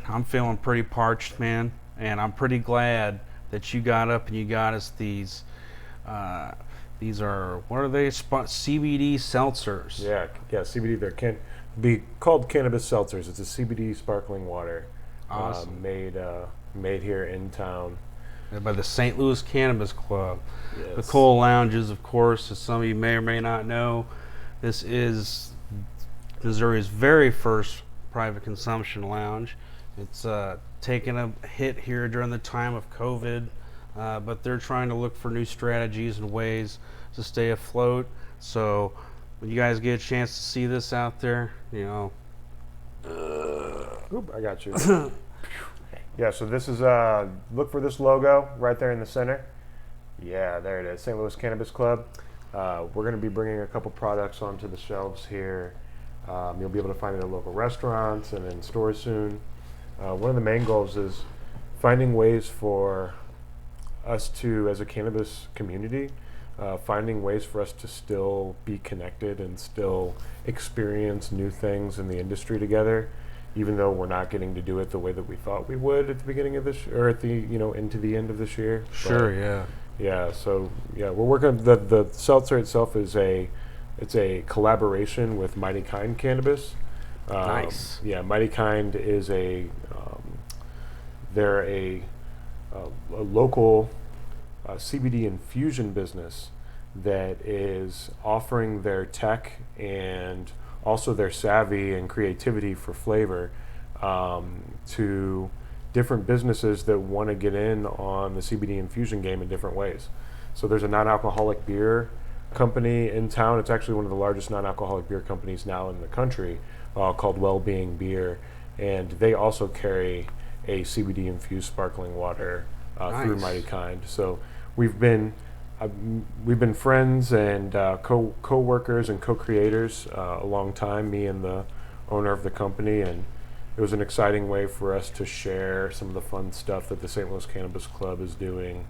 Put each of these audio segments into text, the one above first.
I'm feeling pretty parched, man, and I'm pretty glad that you got up and you got us these. Uh, these are what are they? CBD seltzers. Yeah, CBD. There can be called cannabis seltzers. It's a CBD sparkling water, Awesome. made here in town. By the St. Louis Cannabis Club. The Yes. Cole Lounges, of course, as some of you may or may not know, this is Missouri's very first private consumption lounge. It's taken a hit here during the time of COVID, but they're trying to look for new strategies and ways to stay afloat. So when you guys get a chance to see this out there, Oop, I got you. Yeah, so this is look for this logo right there in the center. Yeah, there it is, St. Louis Cannabis Club. We're going to be bringing a couple products onto the shelves here. You'll be able to find it at local restaurants and in stores soon. One of the main goals is finding ways for us to, as a cannabis community, finding ways for us to still be connected and still experience new things in the industry together, even though we're not getting to do it the way that we thought we would at the beginning of this, or at the into the end of this year. sure, But yeah. yeah, so yeah, we're working. The seltzer itself is it's a collaboration with Mighty Kind Cannabis. Nice. Yeah, Mighty Kind is they're a local CBD infusion business that is offering their tech and also their savvy and creativity for flavor to different businesses that want to get in on the CBD infusion game in different ways. So there's a non-alcoholic beer company in town. It's actually one of the largest non-alcoholic beer companies now in the country, called Wellbeing Beer, and they also carry a CBD infused sparkling water through Nice. Mighty Kind. So we've been friends and co-workers and co-creators a long time, me and the owner of the company, and it was an exciting way for us to share some of the fun stuff that the St. Louis Cannabis Club is doing,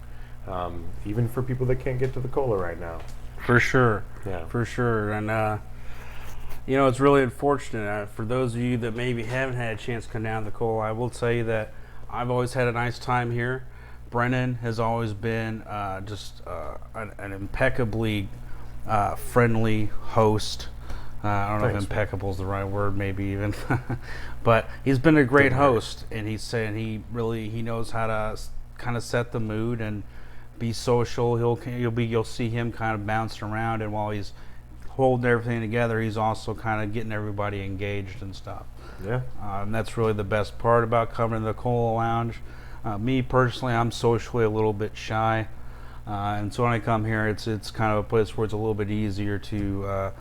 even for people that can't get to the cola right now. For sure. Yeah. For sure. And, it's really unfortunate. For those of you that maybe haven't had a chance to come down to the Cole, I will tell you that I've always had a nice time here. Brennan has always been just an impeccably friendly host. I don't know Thanks, if impeccable is the right word, maybe even, but he's been a great host, and he's saying he knows how to kind of set the mood and be social. You'll see him kind of bouncing around, and while he's holding everything together, he's also kind of getting everybody engaged and stuff. Yeah. And that's really the best part about coming to the Cola Lounge. Me personally, I'm socially a little bit shy, and so when I come here, it's kind of a place where it's a little bit easier to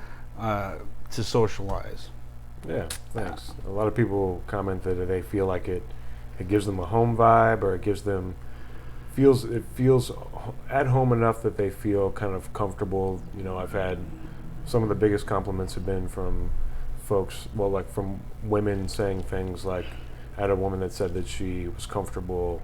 socialize. Yeah, thanks. A lot of people comment that they feel like it gives them a home vibe, or it feels at home enough that they feel kind of comfortable. I've had some of the biggest compliments have been from folks, well, like from women saying things like, I had a woman that said that she was comfortable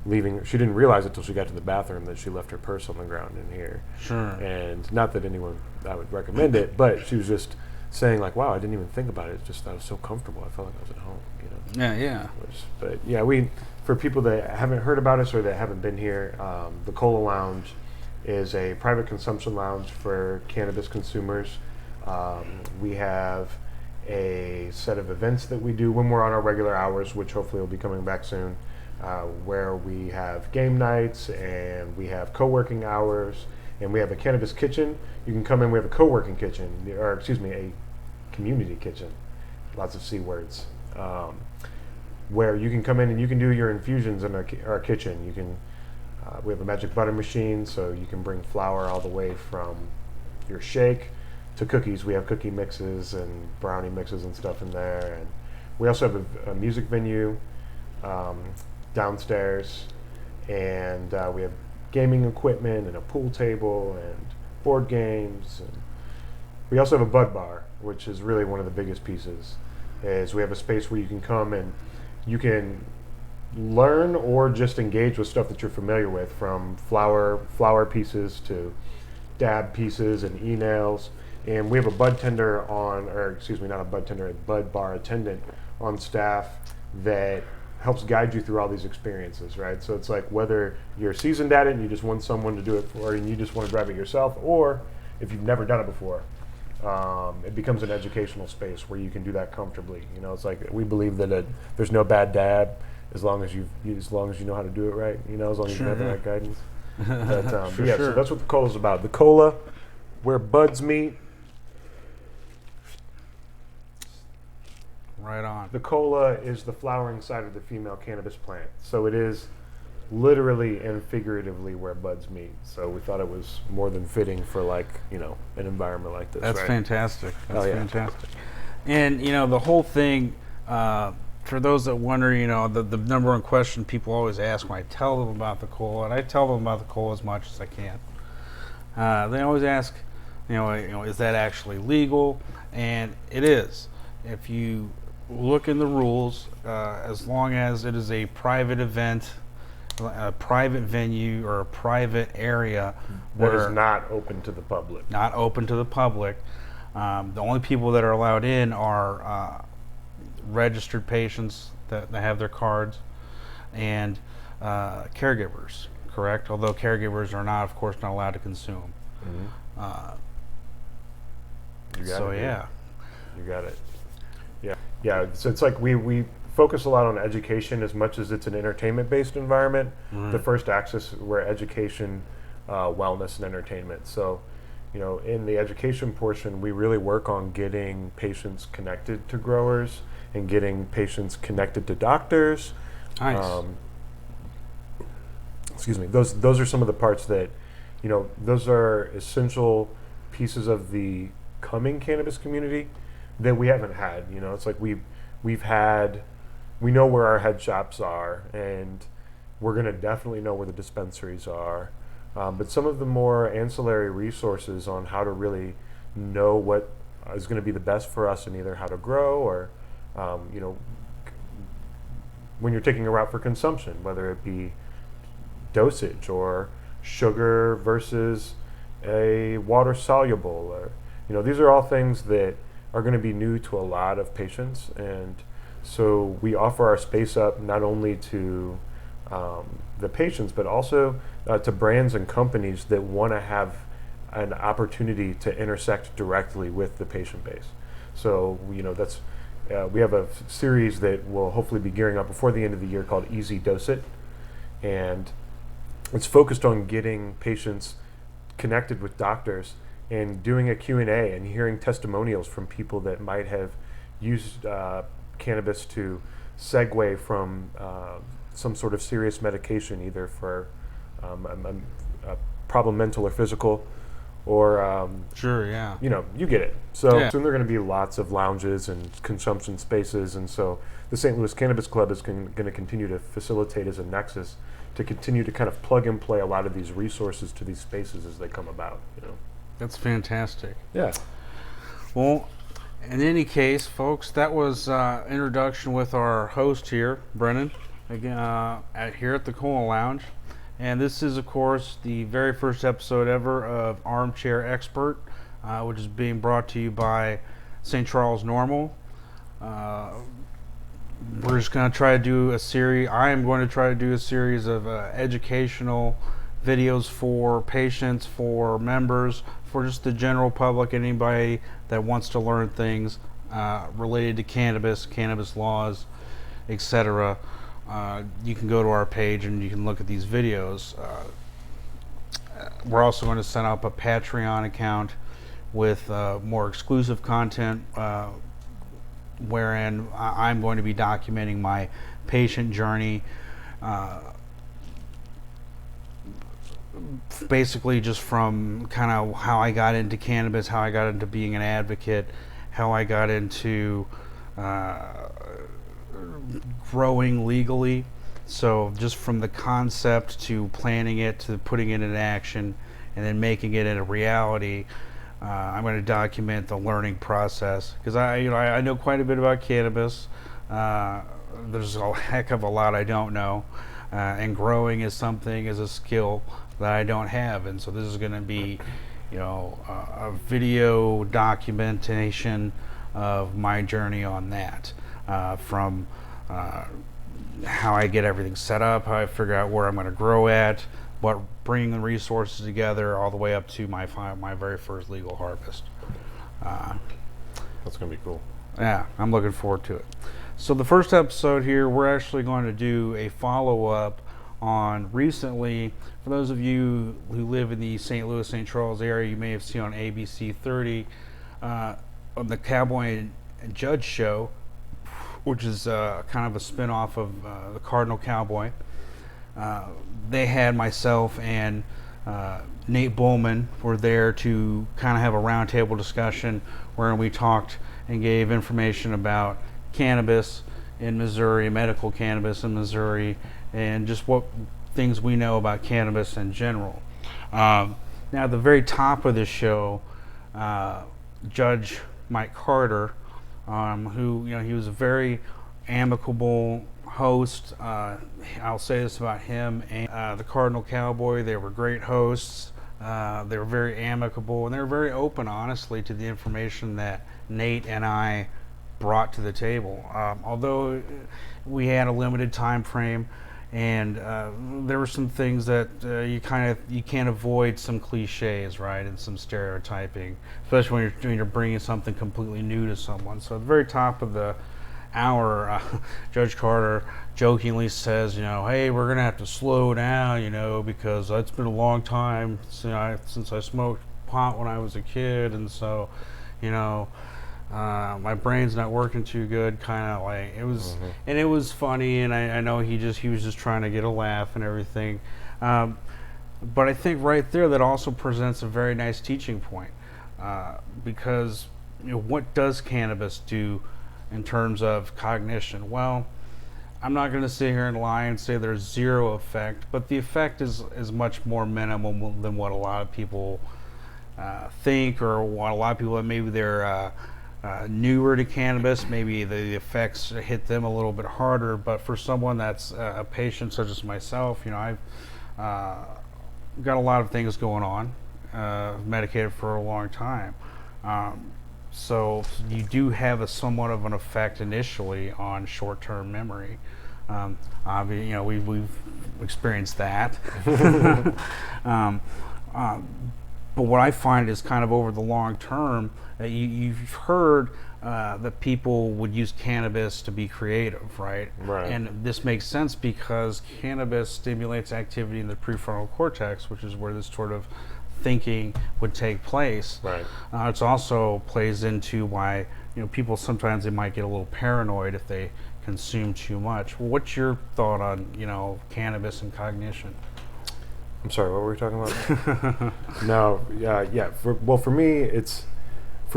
leaving. She didn't realize it until she got to the bathroom that she left her purse on the ground in here. Sure. And not that I would recommend it, but she was just saying like, wow, I didn't even think about it. It's just I was so comfortable. I felt like I was at home, Yeah. But yeah, for people that haven't heard about us or that haven't been here, the Cola Lounge is a private consumption lounge for cannabis consumers. We have a set of events that we do when we're on our regular hours, which hopefully will be coming back soon, where we have game nights and we have co-working hours, and we have a cannabis kitchen. You can come in. We have a co-working kitchen, or excuse me, a community kitchen. Lots of C words. Where you can come in and you can do your infusions in our kitchen. You can. We have a magic butter machine, so you can bring flour all the way from your shake to cookies. We have cookie mixes and brownie mixes and stuff in there. And we also have a music venue downstairs, and we have gaming equipment and a pool table and board games. And we also have a bud bar, which is really one of the biggest pieces. Is we have a space where you can come and you can learn or just engage with stuff that you're familiar with, from flower pieces to dab pieces and e-nails. And we have a bud tender not a bud tender, a bud bar attendant on staff that helps guide you through all these experiences, right? So it's like whether you're seasoned at it and you just want someone to do it for, and you just want to drive it yourself, or if you've never done it before, it becomes an educational space where you can do that comfortably. You know, it's like we believe that there's no bad dab as long as you know how to do it right. You know, as long as you have the right guidance. But For yeah, sure. so that's what the cola's about. The cola, where buds meet. Right on. The cola is the flowering side of the female cannabis plant. So it is literally and figuratively where buds meet. So we thought it was more than fitting for like, you know, an environment like this. That's right? fantastic. That's yeah. fantastic. And, you know, the whole thing, for those that wonder, you know, the number one question people always ask when I tell them about the cola, and I tell them about the cola as much as I can. They always ask, you know, is that actually legal? And it is. If you look in the rules, as long as it is a private event, a private venue, or a private area That where is not open to the public. not open to the public, the only people that are allowed in are registered patients that have their cards and caregivers, correct? Although caregivers are not, of course, not allowed to consume. You got So it, dude. yeah, You got it. Yeah. Yeah. So it's like we focus a lot on education as much as it's an entertainment-based environment. The first axis where education, wellness, and entertainment. So, you know, in the education portion, we really work on getting patients connected to growers and getting patients connected to doctors. nice. Excuse me. Those are some of the parts that, you know, those are essential pieces of the coming cannabis community that we haven't had. You know, it's like we know where our head shops are, and we're going to definitely know where the dispensaries are. But some of the more ancillary resources on how to really know what is going to be the best for us, and either how to grow or, you know, when you're taking a route for consumption, whether it be dosage or sugar versus a water soluble, or, you know, these are all things that are going to be new to a lot of patients. And so we offer our space up not only to the patients, but also to brands and companies that want to have an opportunity to intersect directly with the patient base. So, you know, that's we have a series that will hopefully be gearing up before the end of the year called Easy Dose It, and it's focused on getting patients connected with doctors and doing a Q&A and hearing testimonials from people that might have used cannabis to segue from some sort of serious medication, either for a problem, mental or physical, or Sure, yeah. you know, you get it. So Yeah. soon there are going to be lots of lounges and consumption spaces, and so the St. Louis Cannabis Club is going to continue to facilitate as a nexus to continue to kind of plug and play a lot of these resources to these spaces as they come about. You know. That's fantastic. Yeah. Well, in any case, folks, that was introduction with our host here, Brennan, again, here at the Cola Lounge. And this is, of course, the very first episode ever of Armchair Expert, which is being brought to you by St. Charles Normal. We're just going to try to do a series. I am going to try to do a series of educational videos for patients, for members, for just the general public, anybody that wants to learn things related to cannabis laws, etc. You can go to our page and you can look at these videos. We're also going to set up a Patreon account with more exclusive content, wherein I'm going to be documenting my patient journey, basically just from kind of how I got into cannabis, how I got into being an advocate, how I got into growing legally. So just from the concept to planning it to putting it in action and then making it a reality, I'm going to document the learning process, because I know quite a bit about cannabis. There's a heck of a lot I don't know, and growing is a skill that I don't have, and so this is going to be, a video documentation of my journey on that, from how I get everything set up, how I figure out where I'm going to grow at, but bringing the resources together all the way up to my very first legal harvest. That's gonna be cool. Yeah, I'm looking forward to it. So the first episode here, we're actually going to do a follow-up on recently. For those of you who live in the St. Louis, St. Charles area, you may have seen on ABC 30 on the Cowboy and Judge show, which is kind of a spin-off of the Cardinal Cowboy. They had myself and Nate Bowman were there to kind of have a roundtable discussion where we talked and gave information about cannabis in Missouri, medical cannabis in Missouri, and just what things we know about cannabis in general. Now, at the very top of this show, Judge Mike Carter, who, he was a very amicable host. I'll say this about him and the Cardinal Cowboy. They were great hosts. They were very amicable, and they were very open, honestly, to the information that Nate and I brought to the table. Although we had a limited time frame, and there were some things that you can't avoid some cliches, right, and some stereotyping, especially when you're bringing something completely new to someone. So at the very top of the hour, Judge Carter jokingly says, hey, we're gonna have to slow down, because it's been a long time since I smoked pot when I was a kid, and so, my brain's not working too good, kind of like it was. And it was funny, and I know he was just trying to get a laugh and everything, but I think right there that also presents a very nice teaching point, because what does cannabis do in terms of cognition? Well, I'm not going to sit here and lie and say there's zero effect, but the effect is much more minimal than what a lot of people think, or what a lot of people that maybe they're newer to cannabis, maybe the effects hit them a little bit harder. But for someone that's a patient such as myself, I've got a lot of things going on, medicated for a long time. So you do have a somewhat of an effect initially on short-term memory. We've experienced that. But what I find is kind of over the long term, you've heard that people would use cannabis to be creative, right? Right. And this makes sense because cannabis stimulates activity in the prefrontal cortex, which is where this sort of thinking would take place. Right. It also plays into why people sometimes they might get a little paranoid if they consume too much. Well, what's your thought on cannabis and cognition? I'm sorry, what were we talking about? No, yeah. For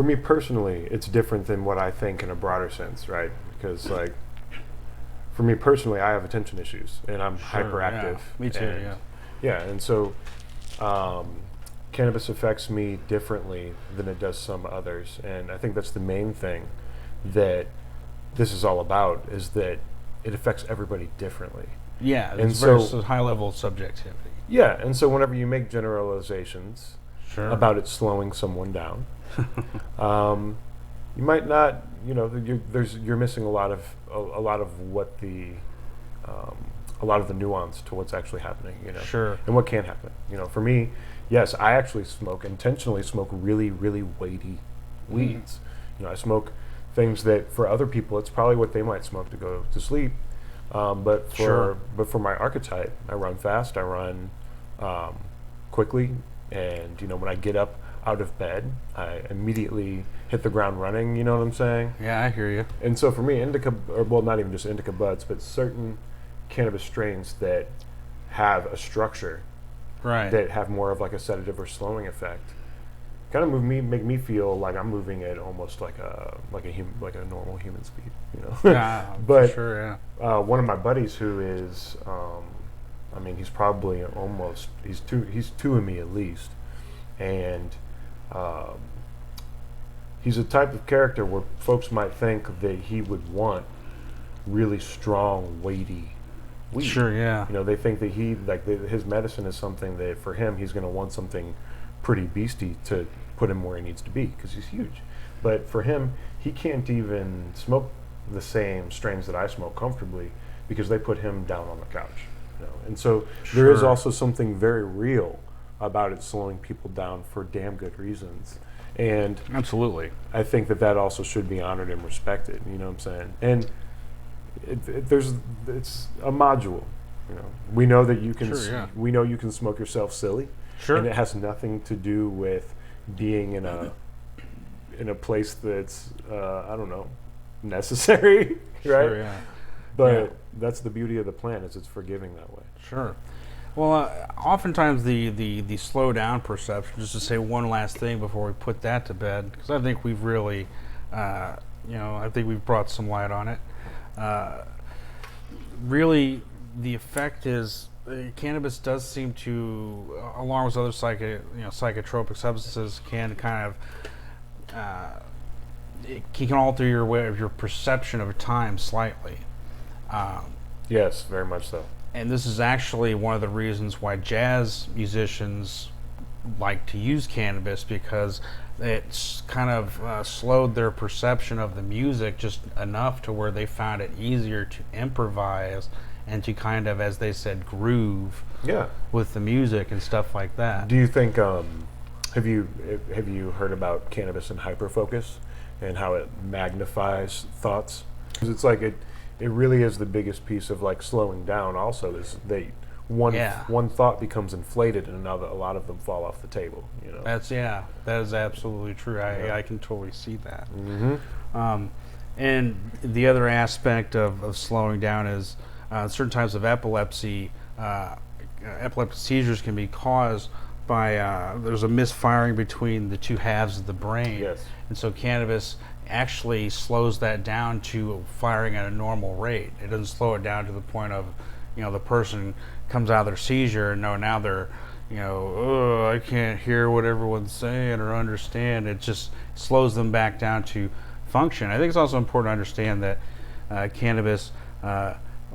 me personally, it's different than what I think in a broader sense, right? Because for me personally, I have attention issues and I'm hyperactive. Yeah. Me too. And, yeah, and so cannabis affects me differently than it does some others, and I think that's the main thing that this is all about, is that it affects everybody differently. Yeah, and it's so a high level of subjectivity. Yeah, and so whenever you make generalizations about it slowing someone down, you might not, you're missing a lot of what the a lot of the nuance to what's actually happening, Sure. and what can happen. For me, yes, I actually intentionally smoke really, really weighty weeds. I smoke things that for other people it's probably what they might smoke to go to sleep. But for my archetype, I run fast, I run quickly, and when I get up out of bed, I immediately hit the ground running. You know what I'm saying? Yeah, I hear you. And so for me, indica, or well, not even just indica buds, but certain cannabis strains that have a structure, right, that have more of like a sedative or slowing effect, kind of make me feel like I'm moving at almost like a normal human speed, Yeah, but for sure, yeah. one of my buddies who is, he's probably he's two of me at least, and he's a type of character where folks might think that he would want really strong, weighty weed. Sure, yeah. They think that his medicine is something that for him he's going to want something pretty beastie to put him where he needs to be because he's huge. But for him, he can't even smoke the same strains that I smoke comfortably because they put him down on the couch. And so there is Sure. also something very real about it slowing people down for damn good reasons. And Absolutely. I think that also should be honored and respected. You know what I'm saying? And it's a module. We know that you can. Sure, yeah. We know you can smoke yourself silly, Sure. and it has nothing to do with being in a place that's I don't know, necessary, right? Sure, yeah. But Yeah. that's the beauty of the plant, is it's forgiving that way. Sure. Well, oftentimes the slow down perception, just to say one last thing before we put that to bed, because I think we've really, I think we've brought some light on it. Really, the effect is cannabis does seem to, along with other psychotropic substances, can kind of it can alter your way of your perception of time slightly. Yes, very much so. And this is actually one of the reasons why jazz musicians like to use cannabis, because it's kind of slowed their perception of the music just enough to where they found it easier to improvise and to kind of, as they said, groove Yeah. with the music and stuff like that. Do you think have you heard about cannabis and hyperfocus and how it magnifies thoughts? 'Cause it's like it really is the biggest piece of like slowing down. Also, is one thought becomes inflated and a lot of them fall off the table. That is absolutely true. Yeah. I can totally see that. Mm-hmm. And the other aspect of slowing down is certain types of epilepsy. Epileptic seizures can be caused by there's a misfiring between the two halves of the brain. Yes. And so cannabis actually slows that down to firing at a normal rate. It doesn't slow it down to the point of, the person comes out of their seizure and now they're, oh, I can't hear what everyone's saying or understand. It just slows them back down to function. I think it's also important to understand that cannabis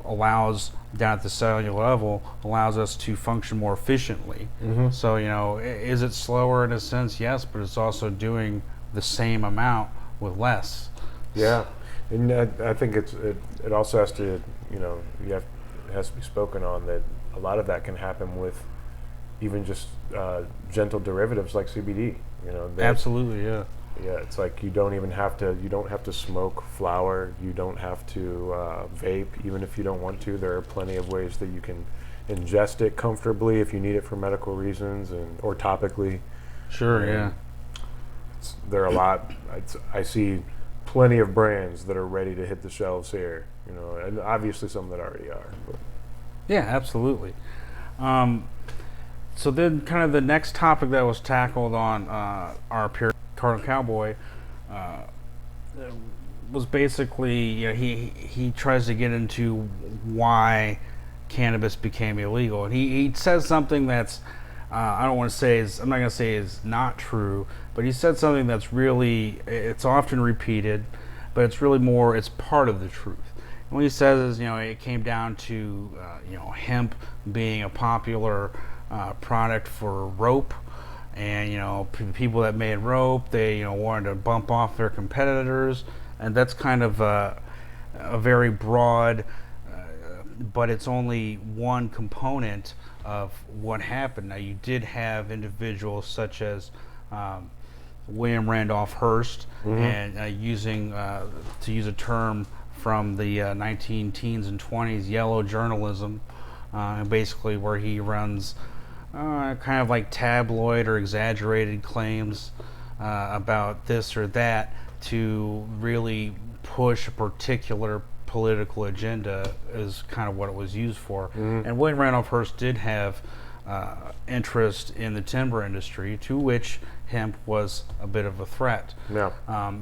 allows, down at the cellular level, allows us to function more efficiently. Mm-hmm. So, is it slower in a sense? Yes, but it's also doing the same amount with less. Yeah, and I think it also has to, it has to be spoken on that a lot of that can happen with even just gentle derivatives like CBD. Absolutely, yeah. Yeah, it's like you don't have to smoke flower. You don't have to vape, even if you don't want to. There are plenty of ways that you can ingest it comfortably if you need it for medical reasons or topically. Sure, yeah. There are a lot. I see plenty of brands that are ready to hit the shelves here, and obviously some that already are. But. Yeah, absolutely. So then kind of the next topic that was tackled on our Cowboy was basically, he tries to get into why cannabis became illegal. And he says something that's, I'm not going to say is not true, but he said something that's really, it's often repeated, but it's really more, it's part of the truth. And what he says is, it came down to, hemp being a popular product for rope. And, people that made rope, they, wanted to bump off their competitors. And that's kind of a very broad, but it's only one component of what happened. Now, you did have individuals such as William Randolph Hearst, mm-hmm. and using, to use a term from the 19 teens and 20s, yellow journalism, basically where he runs kind of like tabloid or exaggerated claims about this or that to really push a particular political agenda is kind of what it was used for. Mm-hmm. And William Randolph Hearst did have interest in the timber industry, to which hemp was a bit of a threat. Yeah.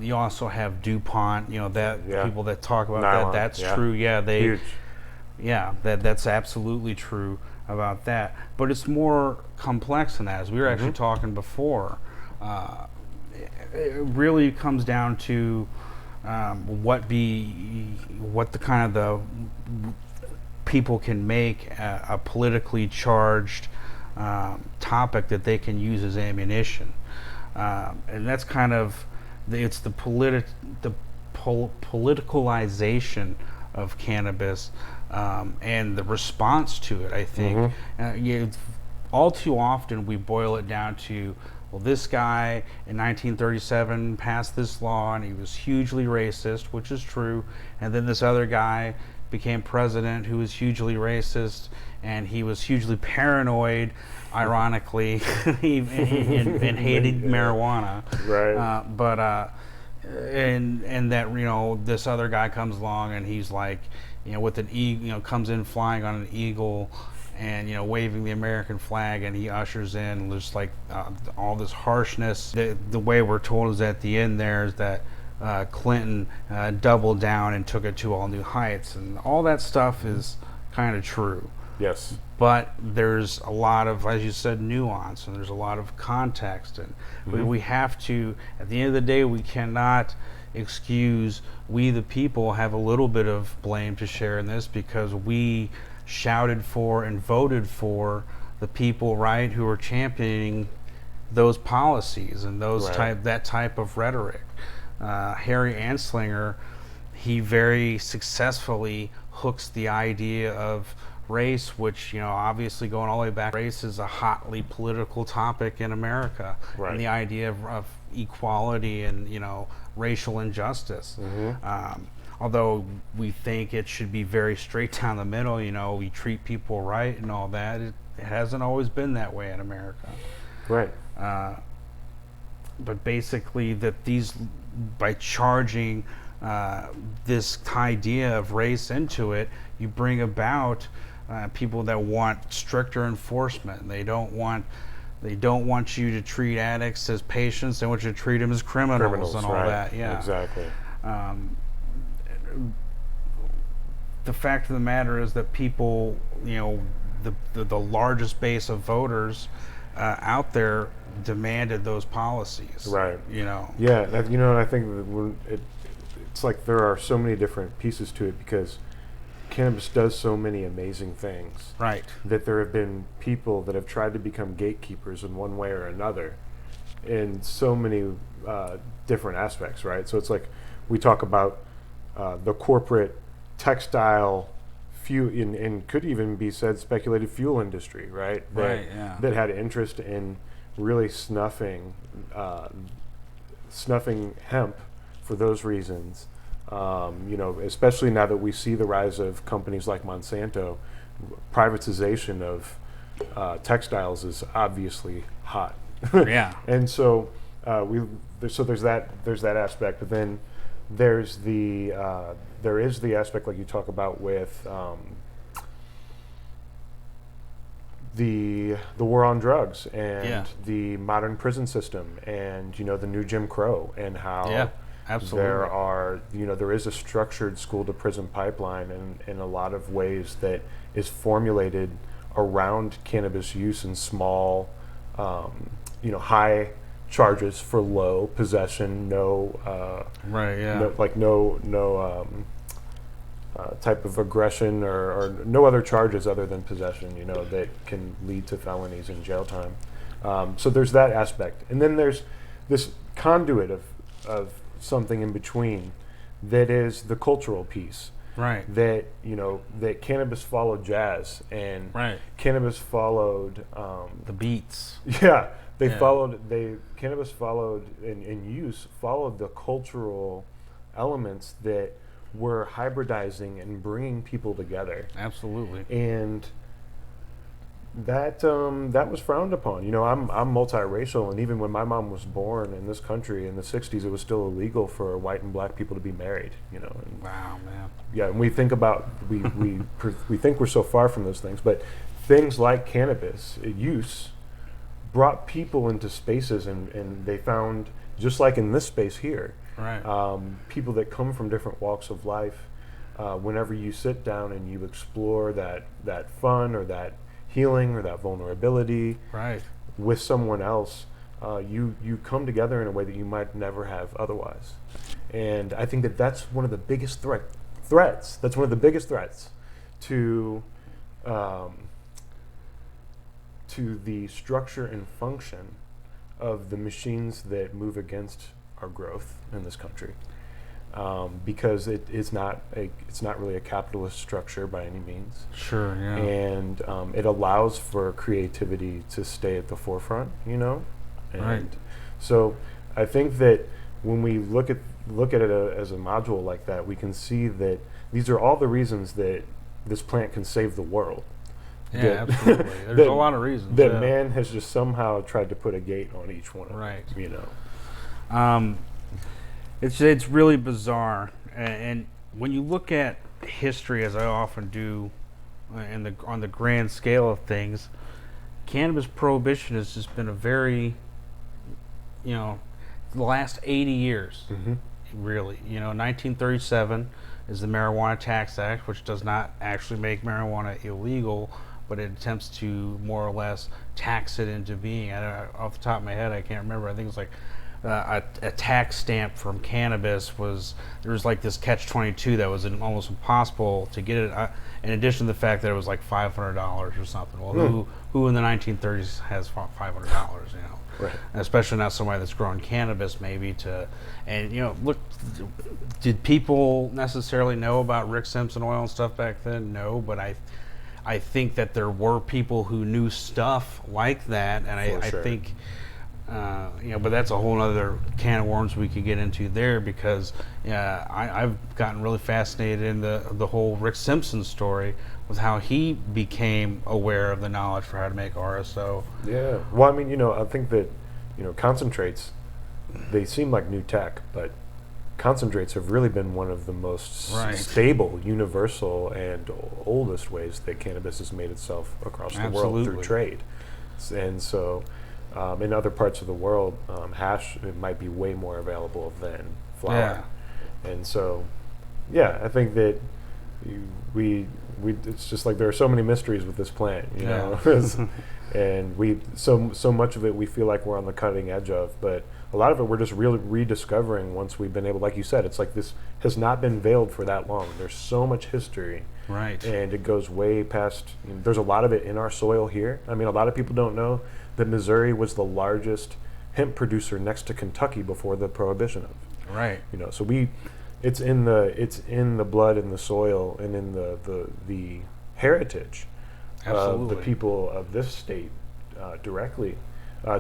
You also have DuPont, people that talk about Nylon, that. That's yeah. true. Yeah, Huge. Yeah, that's absolutely true about that. But it's more complex than that. As we were actually talking before, it really comes down to what the kind of the people can make a politically charged topic that they can use as ammunition, and that's kind of it's the politicalization of cannabis and the response to it. I think all too often we boil it down to, well, this guy in 1937 passed this law and he was hugely racist, which is true, and then this other guy became president who was hugely racist and he was hugely paranoid, ironically, and hated marijuana. Right. And that, this other guy comes along and he's like, with an eagle, comes in flying on an eagle and waving the American flag, and he ushers in just like all this harshness. The way we're told is at the end there is that Clinton doubled down and took it to all new heights, and all that stuff is kind of true. Yes. But there's a lot of, as you said, nuance, and there's a lot of context, and we have to, at the end of the day, we cannot excuse, we the people have a little bit of blame to share in this, because we shouted for and voted for the people, right, who are championing those policies and those that type of rhetoric. Harry Anslinger, he very successfully hooks the idea of race, which, obviously going all the way back, race is a hotly political topic in America, and the idea of equality and, racial injustice. Although we think it should be very straight down the middle, we treat people right and all that, it hasn't always been that way in America. Right. But basically that by charging this idea of race into it, you bring about people that want stricter enforcement. They don't want you to treat addicts as patients. They want you to treat them as criminals and all that. Yeah, exactly. The fact of the matter is that people, the largest base of voters out there demanded those policies. Right. Yeah. And I think that it's like there are so many different pieces to it, because cannabis does so many amazing things. Right. That there have been people that have tried to become gatekeepers in one way or another in so many different aspects, right? So it's like we talk about the corporate textile fuel, and could even be said speculative fuel industry, right? That had interest in really snuffing hemp for those reasons. Especially now that we see the rise of companies like Monsanto, privatization of textiles is obviously hot. Yeah. And so there's that aspect, but then there is the aspect, like you talk about, with the war on drugs and the modern prison system, and the new Jim Crow, and how absolutely there is a structured school to prison pipeline in a lot of ways that is formulated around cannabis use in small, high charges for low possession, no type of aggression or no other charges other than possession, that can lead to felonies and jail time. So there's that aspect, and then there's this conduit of something in between that is the cultural piece. Right. That that cannabis followed jazz, and cannabis followed the beats. Yeah. Cannabis followed in use followed the cultural elements that were hybridizing and bringing people together. Absolutely. And that was frowned upon. I'm multiracial, and even when my mom was born in this country in the 60s, it was still illegal for white and black people to be married. And wow, man. Yeah, and we think about we think we're so far from those things, but things like cannabis use brought people into spaces, and they found, just like in this space here, people that come from different walks of life. Whenever you sit down and you explore that fun or that healing or that vulnerability with someone else, you come together in a way that you might never have otherwise. And I think that's one of the biggest threats. That's one of the biggest threats to the structure and function of the machines that move against our growth in this country. because it's not really a capitalist structure by any means, Sure. Yeah. and it allows for creativity to stay at the forefront, you know, and Right. so I think that when we look at it as a module like that, we can see that these are all the reasons that this plant can save the world. Yeah, that- absolutely. There's that- a lot of reasons. that yeah. man has just somehow tried to put a gate on each one of Right. them, you know. It's really bizarre, and when you look at history, as I often do, on the grand scale of things, cannabis prohibition has just been a very, the last 80 years, really. 1937 is the Marijuana Tax Act, which does not actually make marijuana illegal, but it attempts to more or less tax it into being. Off the top of my head, I can't remember. I think it's like a tax stamp from cannabis there was like this catch-22 that was almost impossible to get it. In addition to the fact that it was like $500 or something. Well, who in the 1930s has $500? Right. Especially not somebody that's growing cannabis, maybe look, did people necessarily know about Rick Simpson oil and stuff back then? No, but I think that there were people who knew stuff like that, and I think. But that's a whole other can of worms we could get into there, because I've gotten really fascinated in the whole Rick Simpson story with how he became aware of the knowledge for how to make RSO. Yeah. Well, I mean, I think that, concentrates, they seem like new tech, but concentrates have really been one of the most stable, universal, and oldest ways that cannabis has made itself across the world through trade. And so in other parts of the world, hash, it might be way more available than flower. Yeah. And so, I think that it's just like there are so many mysteries with this plant, you know, and so much of it we feel like we're on the cutting edge of, but a lot of it we're just really rediscovering once we've been able, like you said, it's like this has not been veiled for that long. There's so much history. Right. And it goes way past, there's a lot of it in our soil here. I mean, a lot of people don't know that Missouri was the largest hemp producer next to Kentucky before the prohibition of it. Right. So it's in the blood, in the soil, and in the heritage of the people of this state directly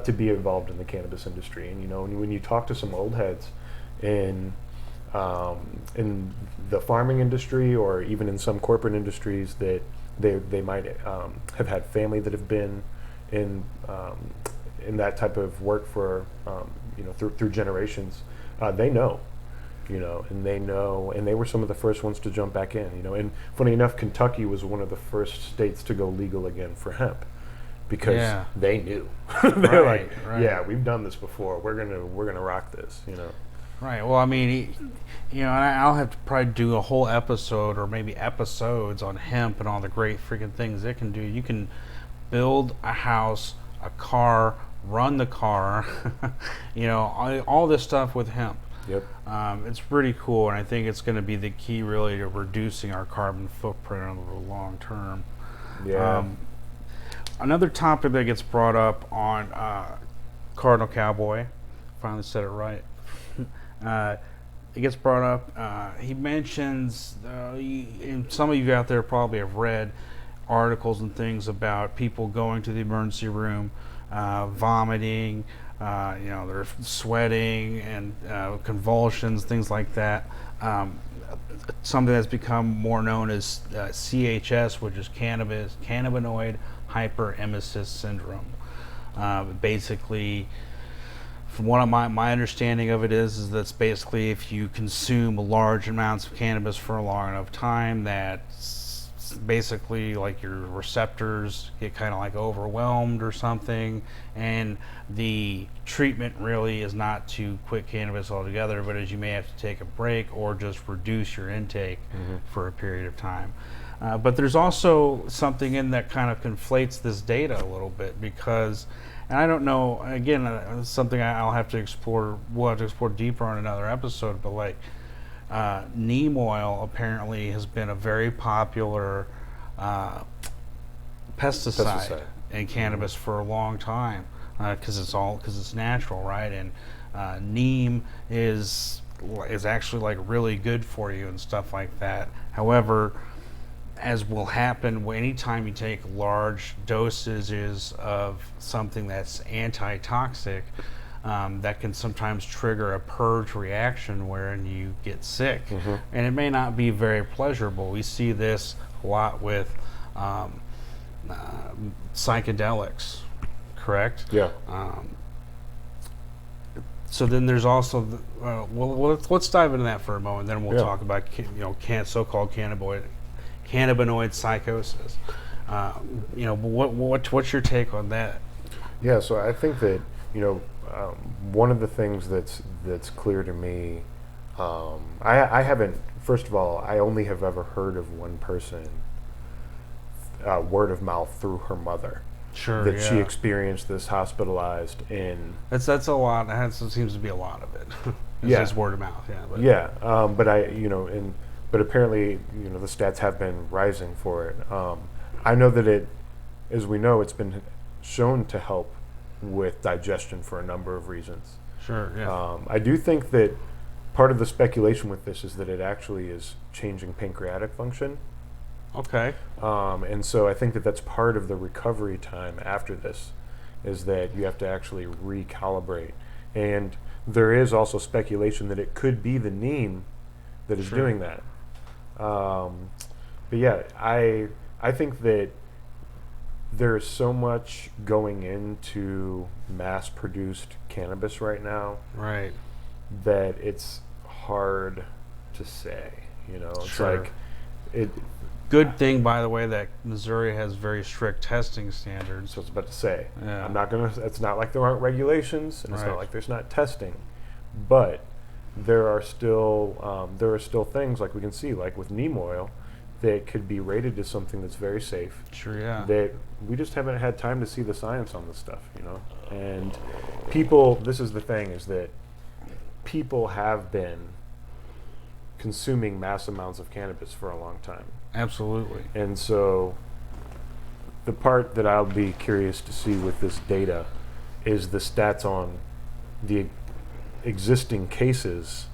to be involved in the cannabis industry. And when you talk to some old heads in the farming industry, or even in some corporate industries, that they might have had family that have been in that type of work for through generations, they know. And they were some of the first ones to jump back in. And funny enough, Kentucky was one of the first states to go legal again for hemp, because they knew. They're like, yeah, we've done this before. We're gonna rock this. Right. Well, I mean, and I'll have to probably do a whole episode, or maybe episodes, on hemp and all the great freaking things it can do. You can build a house, a car, run the car, all this stuff with hemp. Yep. It's pretty cool, and I think it's going to be the key, really, to reducing our carbon footprint over the long term. Yeah. Another topic that gets brought up on Cardinal Cowboy, finally said it right. It gets brought up. He mentions, and some of you out there probably have read articles and things about people going to the emergency room, vomiting, they're sweating, and convulsions, things like that. Something that's become more known as CHS, which is cannabinoid hyperemesis syndrome. Basically, from what my understanding of it is that's basically if you consume large amounts of cannabis for a long enough time, that basically like your receptors get kind of like overwhelmed or something, and the treatment really is not to quit cannabis altogether, but as you may have to take a break or just reduce your intake for a period of time. But there's also something in that kind of conflates this data a little bit, because, and I don't know, again, it's something I'll have to explore, we'll have to explore deeper on another episode, but like neem oil apparently has been a very popular pesticide in cannabis for a long time, because it's natural, right? And neem is is actually like really good for you and stuff like that. However, as will happen anytime you take large dosages of something that's anti-toxic, that can sometimes trigger a purge reaction wherein you get sick, and it may not be very pleasurable. We see this a lot with psychedelics, correct? Yeah. So then there's also, let's dive into that for a moment. Then we'll Yeah. talk about so-called cannabinoid psychosis. What's your take on that? Yeah, so I think that one of the things that's clear to me, I haven't. First of all, I only have ever heard of one person, word of mouth through her mother, Sure, that she experienced this hospitalized in. That's a lot. That seems to be a lot of it. It's Yeah. just word of mouth. Yeah. But But apparently, the stats have been rising for it. I know that as we know, it's been shown to help with digestion for a number of reasons. Sure. Yeah. I do think that part of the speculation with this is that it actually is changing pancreatic function. Okay. And so I think that that's part of the recovery time after this, is that you have to actually recalibrate. And there is also speculation that it could be the neem that is Sure. doing that. But yeah, I think that there's so much going into mass-produced cannabis right now Right. that it's hard to say. It's Sure. like it. Good thing, by the way, that Missouri has very strict testing standards. So I was about to say, Yeah. I'm not gonna. It's not like there aren't regulations, and it's Right. not like there's not testing, but there are still things like we can see, like with neem oil, that could be rated as something that's very safe. Sure. Yeah. That we just haven't had time to see the science on this stuff, And people, this is the thing, is that people have been consuming mass amounts of cannabis for a long time. Absolutely. And so the part that I'll be curious to see with this data is the stats on the existing cases,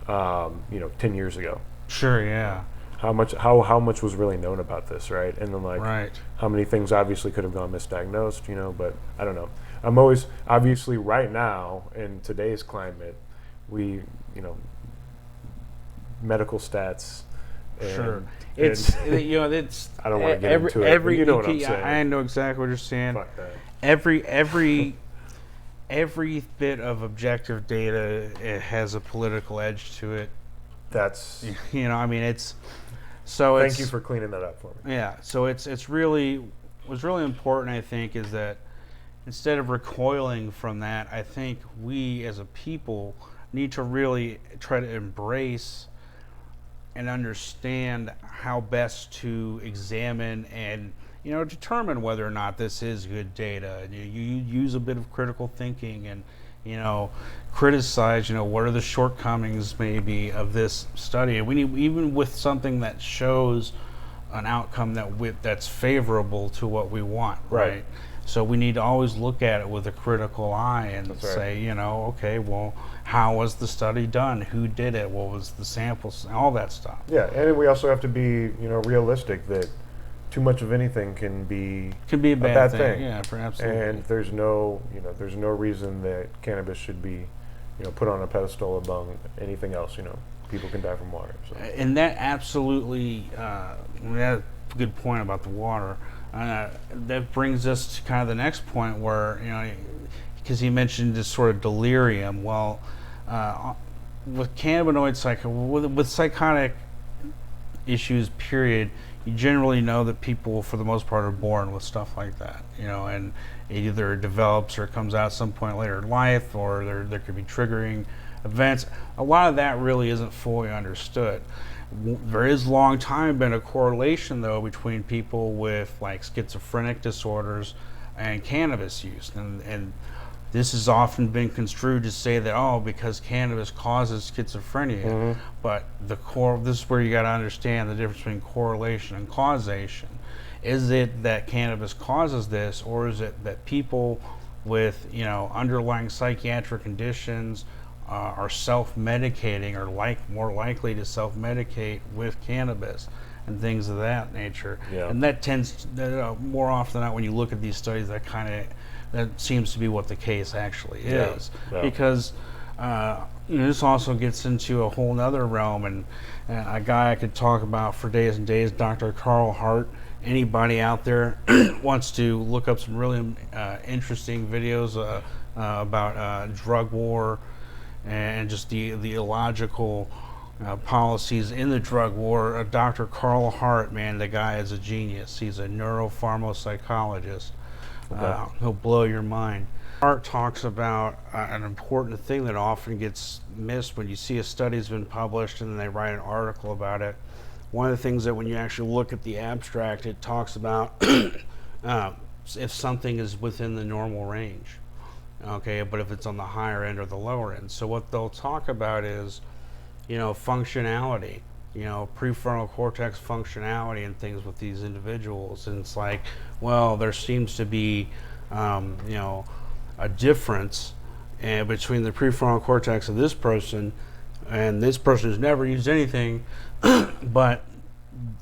10 years ago. Sure. Yeah. How much was really known about this, right? And then Right. how many things obviously could have gone misdiagnosed, but I don't know. I'm always, obviously right now in today's climate, we, medical stats. Sure. It's it's. I don't wanna get every, into it, Every but you know what I'm EP saying. I know exactly what you're saying. Fuck that. Every bit of objective data, it has a political edge to it. That's. I mean, it's so. Thank you for cleaning that up for me. Yeah. So it's really what's really important. I think is that instead of recoiling from that, I think we as a people need to really try to embrace and understand how best to examine and determine whether or not this is good data. You use a bit of critical thinking and criticize what are the shortcomings maybe of this study. And we need, even with something that shows an outcome that's favorable to what we want, right? So we need to always look at it with a critical eye and That's right. say, okay, well, how was the study done? Who did it? What was the samples? All that stuff. Yeah, and we also have to be, realistic that too much of anything can be a bad thing. Yeah, for absolutely. And there's no reason that cannabis should be, put on a pedestal among anything else. People can die from water. So. And that absolutely, that's a good point about the water. That brings us to kind of the next point where, because he mentioned this sort of delirium. Well, with cannabinoid with psychotic issues, period, you generally know that people, for the most part, are born with stuff like that, and it either develops or comes out at some point later in life, or there could be triggering events. A lot of that really isn't fully understood. There is long time been a correlation, though, between people with like schizophrenic disorders and cannabis use, and this has often been construed to say that because cannabis causes schizophrenia, but this is where you got to understand the difference between correlation and causation. Is it that cannabis causes this, or is it that people with underlying psychiatric conditions are self-medicating or more likely to self-medicate with cannabis and things of that nature. Yeah. And that tends more often than not, when you look at these studies, that seems to be what the case actually is. Yeah. Because this also gets into a whole nother realm, and a guy I could talk about for days and days, Dr. Carl Hart. Anybody out there wants to look up some really interesting videos about drug war and just the illogical policies in the drug war. Dr. Carl Hart, man, the guy is a genius. He's a neuropharmacopsychologist. Okay. He'll blow your mind. Hart talks about an important thing that often gets missed when you see a study's been published and then they write an article about it. One of the things that when you actually look at the abstract, it talks about if something is within the normal range, okay, but if it's on the higher end or the lower end. So what they'll talk about is, functionality, prefrontal cortex functionality and things with these individuals. And it's like, well, there seems to be, a difference between the prefrontal cortex of this person and this person who's never used anything, but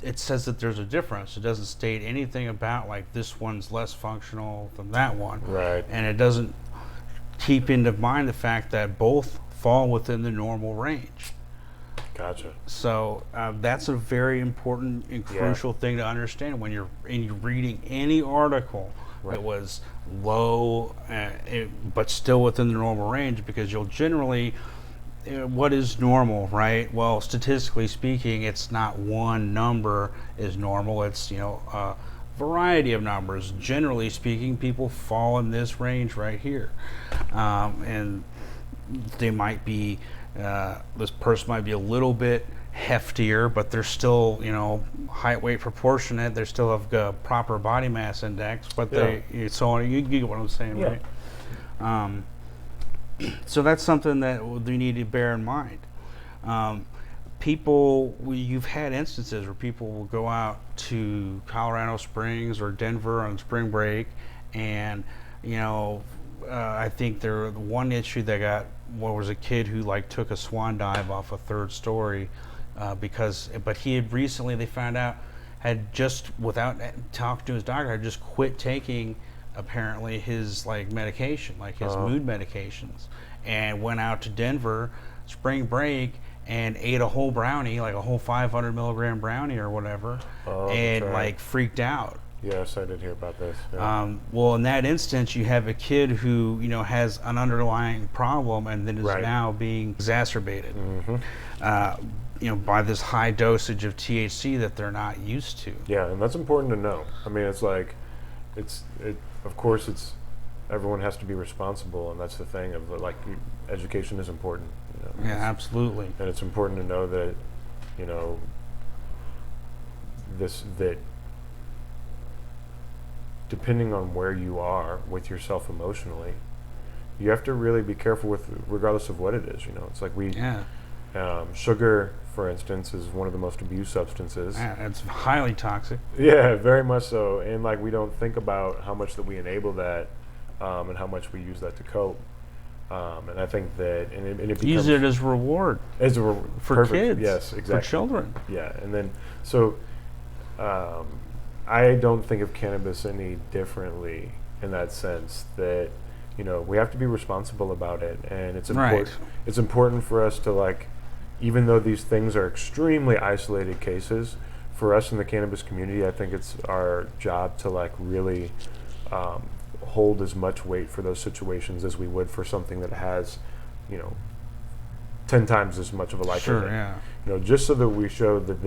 it says that there's a difference. It doesn't state anything about like this one's less functional than that one. Right. And it doesn't keep into mind the fact that both fall within the normal range. Gotcha. So that's a very important and crucial thing to understand when you're reading any article that was low, but still within the normal range, because you'll generally, what is normal, right? Well, statistically speaking, it's not one number is normal. It's, a variety of numbers. Generally speaking, people fall in this range right here. And they might be, this person might be a little bit heftier, but they're still, height weight proportionate. They still have proper body mass index, but so you get what I'm saying, right? So that's something that we need to bear in mind. You've had instances where people will go out to Colorado Springs or Denver on spring break, and I think the one issue they got was a kid who took a swan dive off a third story but he had recently, they found out, had just, without talking to his doctor, had just quit taking apparently his medication, his mood medications, and went out to Denver spring break and ate a whole brownie, a whole 500 milligram brownie or whatever, and freaked out. Yes, I did hear about this. Yeah. Well, in that instance, you have a kid who has an underlying problem and then is now being exacerbated. By this high dosage of THC that they're not used to. Yeah, and that's important to know. I mean, it's of course, everyone has to be responsible, and that's the thing of education is important. Yeah, absolutely. And it's important to know that, that depending on where you are with yourself emotionally, you have to really be careful with, regardless of what it is. It's like sugar, for instance, is one of the most abused substances. Yeah, it's highly toxic. Yeah, very much so. And we don't think about how much that we enable that, and how much we use that to cope. And I think that, and it becomes, use it as reward for kids. Yes, exactly. For children. Yeah, and then so I don't think of cannabis any differently in that sense. That we have to be responsible about it, and it's important. It's important for us to even though these things are extremely isolated cases, for us in the cannabis community, I think it's our job to really hold as much weight for those situations as we would for something that has, 10 times as much of a likelihood. Just so that we show that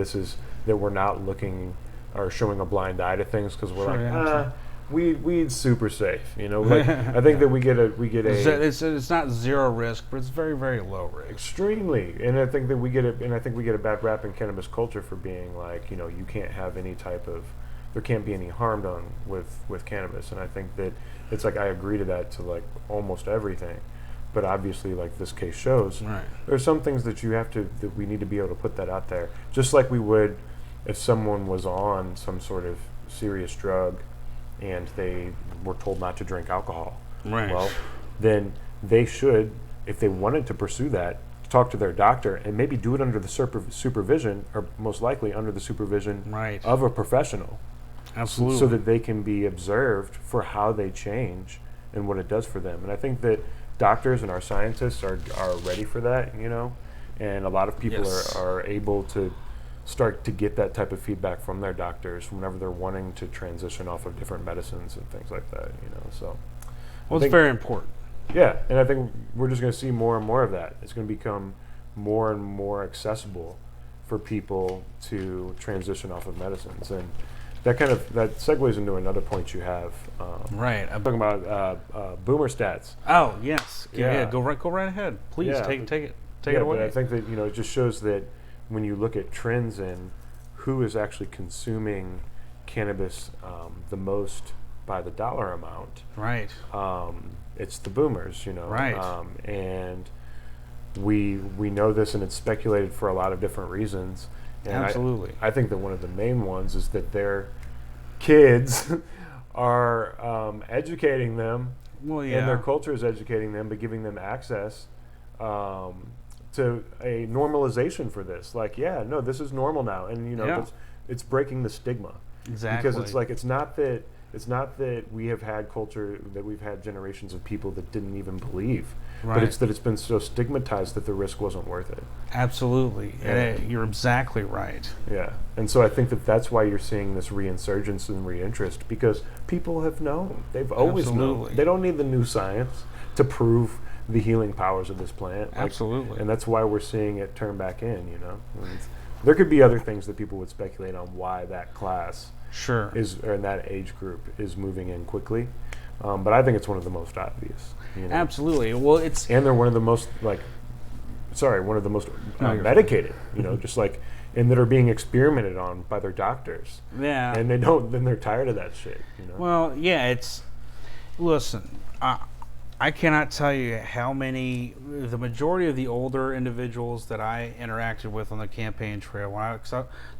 that we're not looking or showing a blind eye to things because we're weed's super safe. I think that we get a. It's not zero risk, but it's very, very low risk. Extremely, and I think that we get a bad rap in cannabis culture for being you can't have any type of, there can't be any harm done with cannabis, and I think that it's I agree to that to almost everything, but obviously this case shows, there's some things that that we need to be able to put that out there, just like we would if someone was on some sort of serious drug and they were told not to drink alcohol. Right. Well, then they should if they wanted to pursue that, talk to their doctor and maybe do it under the supervision, or most likely under the supervision Right. of a professional, Absolutely. so that they can be observed for how they change and what it does for them. And I think that doctors and our scientists are ready for that, and a lot of people Yes. are able to start to get that type of feedback from their doctors whenever they're wanting to transition off of different medicines and things like that, so. Well, I it's think- very important. Yeah, and I think we're just going to see more and more of that. It's going to become more and more accessible for people to transition off of medicines, and that segues into another point you have. Right. I'm talking about boomer stats. Oh yes. Yeah. Go right ahead. Please Yeah. take it Yeah, away. but I think that it just shows that when you look at trends in who is actually consuming cannabis the most by the dollar amount, Right. it's the boomers, Right. And we know this, and it's speculated for a lot of different reasons. And Absolutely. I think that one of the main ones is that their kids are educating them, Well, yeah. and their culture is educating them, but giving them access to a normalization for this. Like, yeah, no, this is normal now, and Yeah. it's breaking the stigma. Exactly. Because it's like it's not that we have had culture, that we've had generations of people that didn't even believe, Right. but it's that it's been so stigmatized that the risk wasn't worth it. Absolutely. Yeah. You're exactly right. Yeah, and so I think that that's why you're seeing this reinsurgence and reinterest, because people have known. They've always Absolutely. known. They don't need the new science to prove the healing powers of this plant. Absolutely. And that's why we're seeing it turn back in. And there could be other things that people would speculate on why that class Sure. or in that age group is moving in quickly, but I think it's one of the most obvious. Absolutely. Well, it's And they're one of the most one of the most No, you're medicated. Just and that are being experimented on by their doctors, yeah. and then they're tired of that shit. Well, yeah. Listen. I cannot tell you how many, the majority of the older individuals that I interacted with on the campaign trail. It's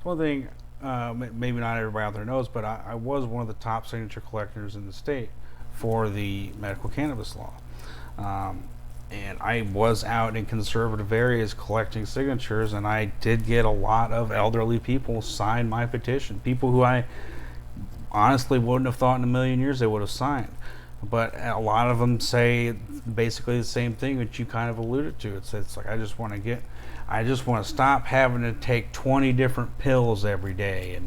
one thing, maybe not everybody out there knows, but I was one of the top signature collectors in the state for the medical cannabis law. And I was out in conservative areas collecting signatures, and I did get a lot of elderly people sign my petition. People who I honestly wouldn't have thought in a million years they would have signed. But a lot of them say basically the same thing that you kind of alluded to. It's like, I just want to stop having to take 20 different pills every day.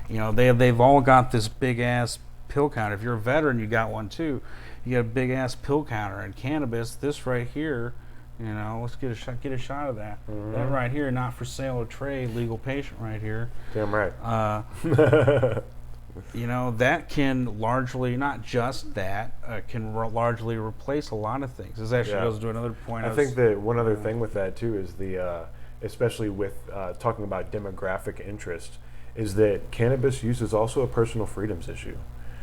And they've all got this big ass pill counter. If you're a veteran, you got one too. You got a big ass pill counter. And cannabis, this right here, let's get a shot of that. Mm-hmm. That right here, not for sale or trade, legal patient right here. Damn right. That can largely, not just that, can largely replace a lot of things. This actually goes to another point. I think that one other thing with that too is especially with talking about demographic interest, is that cannabis use is also a personal freedoms issue,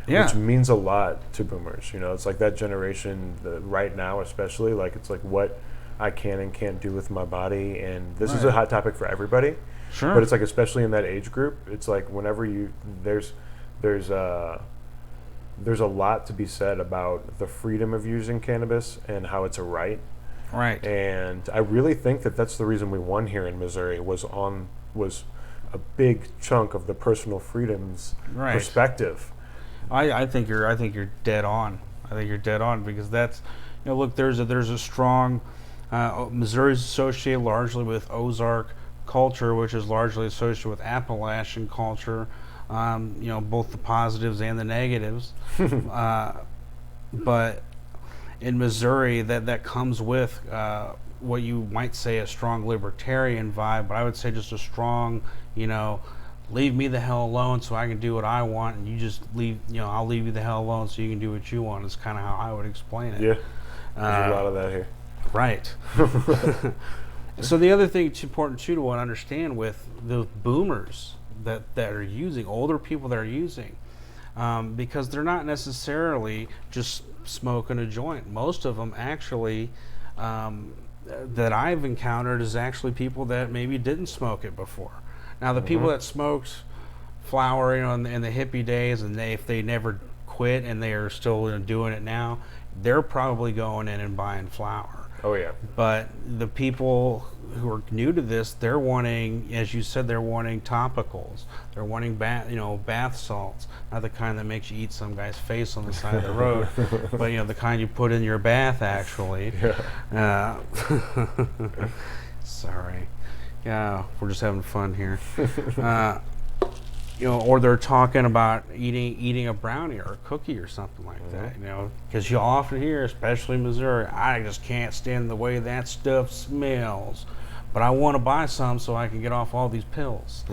which means a lot to boomers. It's like that generation right now, especially, it's like what I can and can't do with my body, and this is a hot topic for everybody. Sure. But it's like, especially in that age group, it's like whenever there's a lot to be said about the freedom of using cannabis and how it's a right. Right. And I really think that that's the reason we won here in Missouri, was a big chunk of the personal freedoms perspective. I think you're dead on. I think you're dead on, because that's, look, there's a strong Missouri's associated largely with Ozark culture, which is largely associated with Appalachian culture. Both the positives and the negatives. But in Missouri, that comes with what you might say a strong libertarian vibe, but I would say just a strong, leave me the hell alone so I can do what I want, and you just leave, I'll leave you the hell alone so you can do what you want, is kind of how I would explain it. Yeah, there's a lot of that here. Right. So the other thing it's important too to understand with the boomers that are using, older people that are using, because they're not necessarily just smoking a joint. Most of them actually that I've encountered is actually people that maybe didn't smoke it before. Now the people that smoked flower, in the hippie days, and if they never quit and they are still doing it now, they're probably going in and buying flower. Oh yeah. But the people who are new to this, they're wanting, as you said, they're wanting topicals. They're wanting bath salts, not the kind that makes you eat some guy's face on the side of the road, but the kind you put in your bath actually. Yeah. Sorry. Yeah, we're just having fun here. Or they're talking about eating a brownie or a cookie or something like that. Because you often hear, especially in Missouri, I just can't stand the way that stuff smells, but I want to buy some so I can get off all these pills.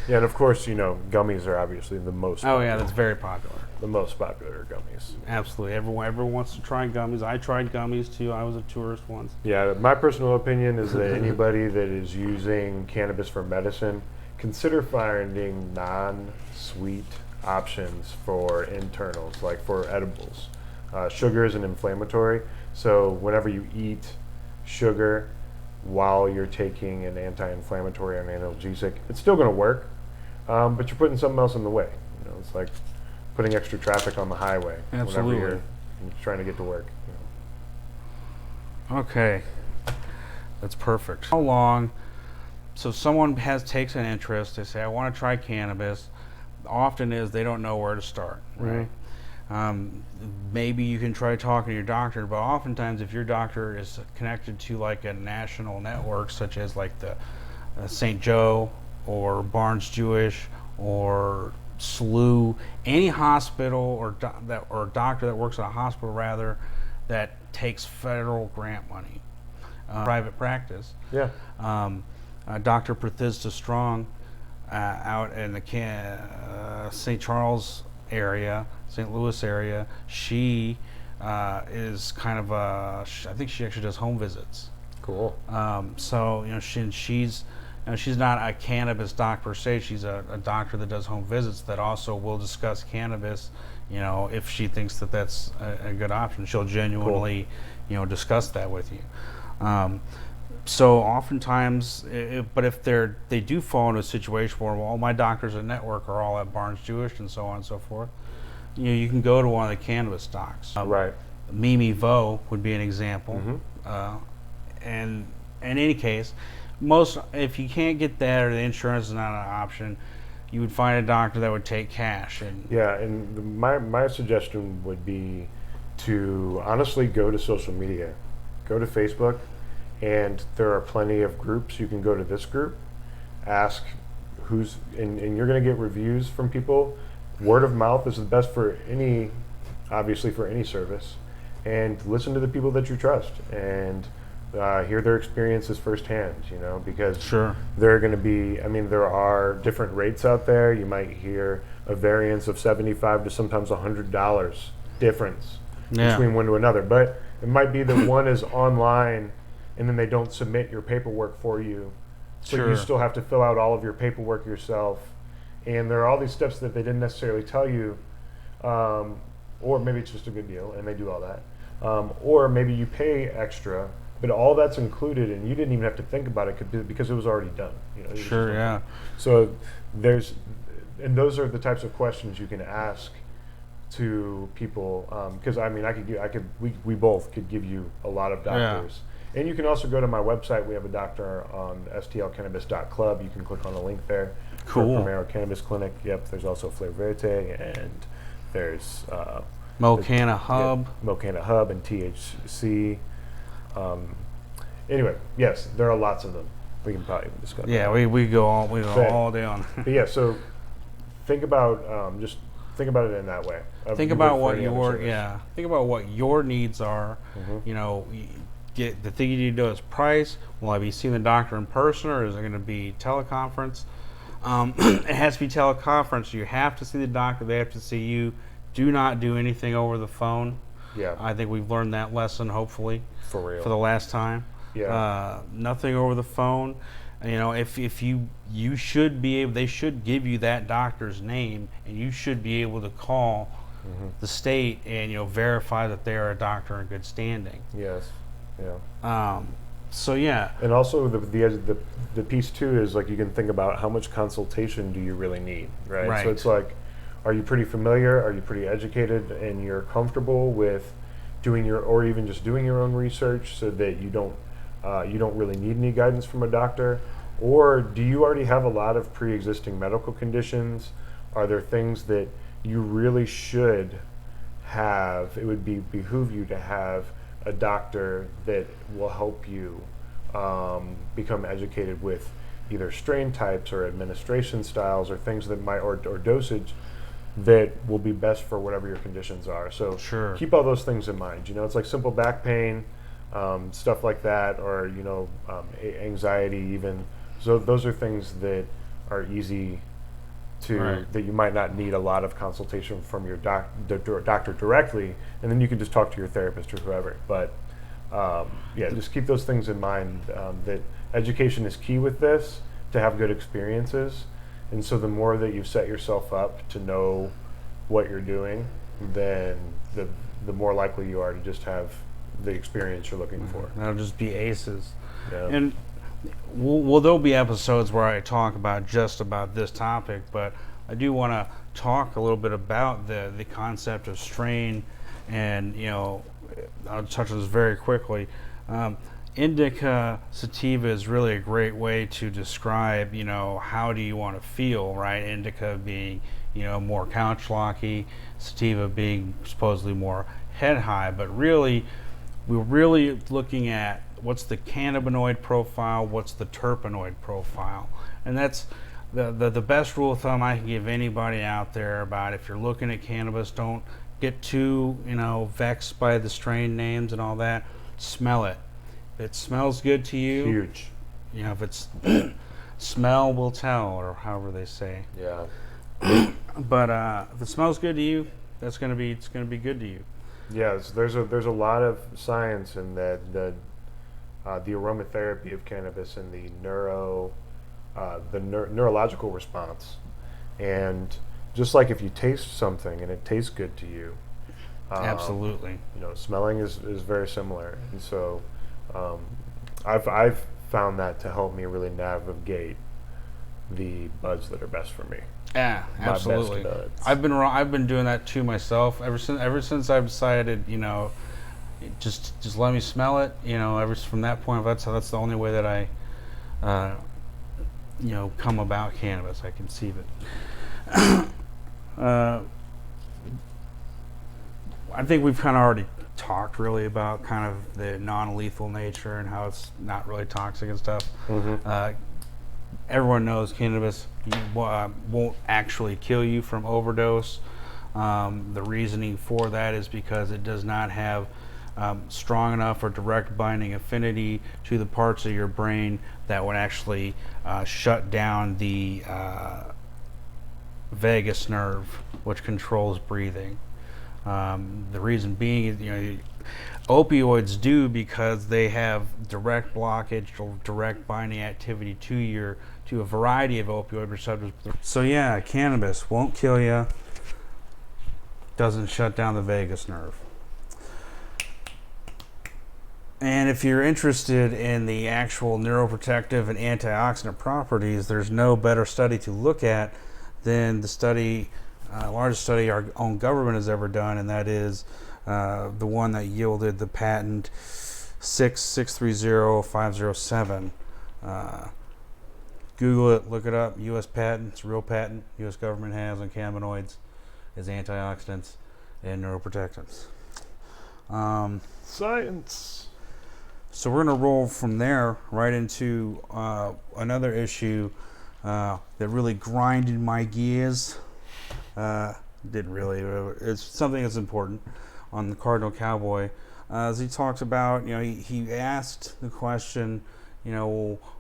Yeah, and of course, gummies are obviously the most. Oh yeah, that's very popular. The most popular gummies. Absolutely, everyone wants to try gummies. I tried gummies too. I was a tourist once. Yeah, my personal opinion is that anybody that is using cannabis for medicine, consider finding non-sweet options for internals, like for edibles. Sugar is an inflammatory, so whenever you eat sugar while you're taking an anti-inflammatory or an analgesic, it's still going to work, but you're putting something else in the way. It's like putting extra traffic on the highway. Absolutely. Whenever you're trying to get to work. Okay, that's perfect. How long? So someone takes an interest. They say, I want to try cannabis. Often is they don't know where to start, right? Maybe you can try talking to your doctor, but oftentimes if your doctor is connected to like a national network, such as like the St. Joe or Barnes Jewish or SLU, any hospital or doctor that works at a hospital rather that takes federal grant money, private practice. Yeah. Dr. Prathista Strong out in the St. Charles area, St. Louis area, she is kind of I think she actually does home visits. Cool. So she's not a cannabis doc per se. She's a doctor that does home visits that also will discuss cannabis. If she thinks that that's a good option, she'll genuinely, discuss that with you. So oftentimes, but if they do fall into a situation where all my doctors at network are all at Barnes Jewish and so on and so forth, you can go to one of the cannabis docs. Right. Mimi Vo would be an example. And in any case, if you can't get that or the insurance is not an option, you would find a doctor that would take cash. And my suggestion would be to honestly go to social media, go to Facebook. And there are plenty of groups. You can go to this group, ask and you're going to get reviews from people. Word of mouth is the best for obviously for any service. And listen to the people that you trust and hear their experiences firsthand, because they're going to be, there are different rates out there. You might hear a variance of $75 to sometimes $100 difference between one to another. But it might be that one is online and then they don't submit your paperwork for you. So you still have to fill out all of your paperwork yourself. And there are all these steps that they didn't necessarily tell you, or maybe it's just a good deal and they do all that. Or maybe you pay extra, but all that's included and you didn't even have to think about it because it was already done. So those are the types of questions you can ask to people, because we both could give you a lot of doctors. And you can also go to my website. We have a doctor on StLcannabis.club. You can click on the link there. Cool. For Primero Cannabis Clinic. Yep. There's also Flavor Verte, and there's Mocana Hub. Mocana Hub and THC. Anyway, yes, there are lots of them. We can probably discuss. Yeah, we go all day on. But yeah, so think about think about it in that way. Think about what your needs are. The thing you need to know is price. Will I be seeing the doctor in person, or is it going to be teleconference? It has to be teleconference. You have to see the doctor. They have to see you. Do not do anything over the phone. Yeah. I think we've learned that lesson, hopefully. For real. For the last time. Yeah. Nothing over the phone. If you should be able, they should give you that doctor's name, and you should be able to call the state and verify that they are a doctor in good standing. Yes. Yeah. So yeah. And also the piece too is like you can think about how much consultation do you really need, right? So it's like, are you pretty familiar? Are you pretty educated? And you're comfortable with or even just doing your own research so that you don't really need any guidance from a doctor? Or do you already have a lot of pre-existing medical conditions? Are there things that you really should have? It would behoove you to have a doctor that will help you become educated with either strain types or administration styles or things that might or dosage that will be best for whatever your conditions are. So Sure. keep all those things in mind. It's like simple back pain, stuff like that, or anxiety even. So those are things that are easy to Right. that you might not need a lot of consultation from your doctor directly, and then you can just talk to your therapist or whoever. But just keep those things in mind. That education is key with this to have good experiences, and so the more that you set yourself up to know what you're doing, then the more likely you are to just have the experience you're looking for. That'll just be aces. Yeah. And there'll be episodes where I talk about just about this topic, but I do want to talk a little bit about the concept of strain, and I'll touch on this very quickly. Indica sativa is really a great way to describe, how do you want to feel, right? Indica being, more couch locky, sativa being supposedly more head high, but really, we're really looking at what's the cannabinoid profile, what's the terpenoid profile, and that's the best rule of thumb I can give anybody out there about if you're looking at cannabis. Don't get too vexed by the strain names and all that. Smell it. If it smells good to you, Huge. if it's smell will tell, or however they say. Yeah. But if it smells good to you, it's gonna be good to you. Yes, there's a lot of science in that the aromatherapy of cannabis and the neurological response, and just like if you taste something and it tastes good to you, Absolutely. smelling is very similar, and so I've found that to help me really navigate the buds that are best for me. Yeah, My best absolutely. buds. I've been doing that too myself ever since I've decided, just let me smell it. Ever from that point, that's the only way that I, come about cannabis. I conceive it. I think we've kind of already talked really about kind of the non-lethal nature and how it's not really toxic and stuff. Mm-hmm. Everyone knows cannabis won't actually kill you from overdose. The reasoning for that is because it does not have strong enough or direct binding affinity to the parts of your brain that would actually shut down the vagus nerve, which controls breathing. The reason being is, opioids do because they have direct blockage or direct binding activity to a variety of opioid receptors. So yeah, cannabis won't kill you. Doesn't shut down the vagus nerve. And if you're interested in the actual neuroprotective and antioxidant properties, there's no better study to look at than the largest study our own government has ever done, and that is the one that yielded the patent 6630507. Google it, look it up. U.S. patent, it's a real patent. U.S. government has on cannabinoids as antioxidants and neuroprotectants. Science. So we're going to roll from there right into another issue that really grinded my gears. Didn't really. It's something that's important on the Cardinal Cowboy. As he talks about, he asked the question,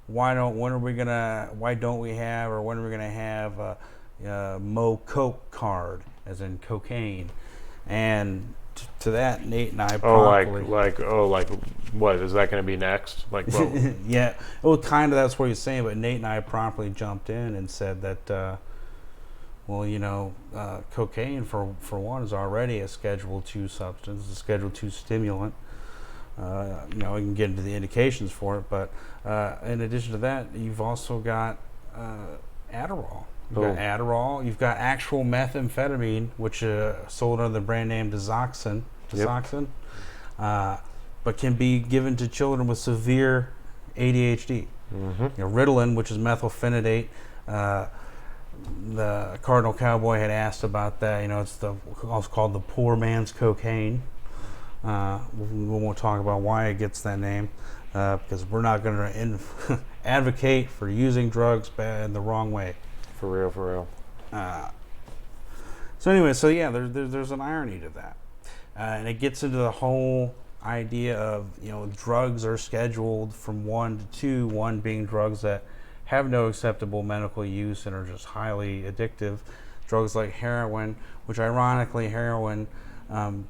why don't we have a Mo Coke card, as in cocaine, and to that Nate and I promptly. like what is that going to be next? Like, well, Yeah, well, kind of that's what he's saying, but Nate and I promptly jumped in and said that, cocaine for one is already a Schedule II substance, a Schedule II stimulant. We can get into the indications for it, but in addition to that, you've also got Adderall. You've got actual methamphetamine, which sold under the brand name Desoxyn. Disoxin, but can be given to children with severe ADHD. Ritalin, which is methylphenidate. The Cardinal Cowboy had asked about that. It's also called the poor man's cocaine. We won't talk about why it gets that name, because we're not going to advocate for using drugs in the wrong way. For real. So anyway, there's an irony to that, and it gets into the whole idea of drugs are scheduled from 1 to 2. 1 being drugs that have no acceptable medical use and are just highly addictive. Drugs like heroin, which ironically heroin, for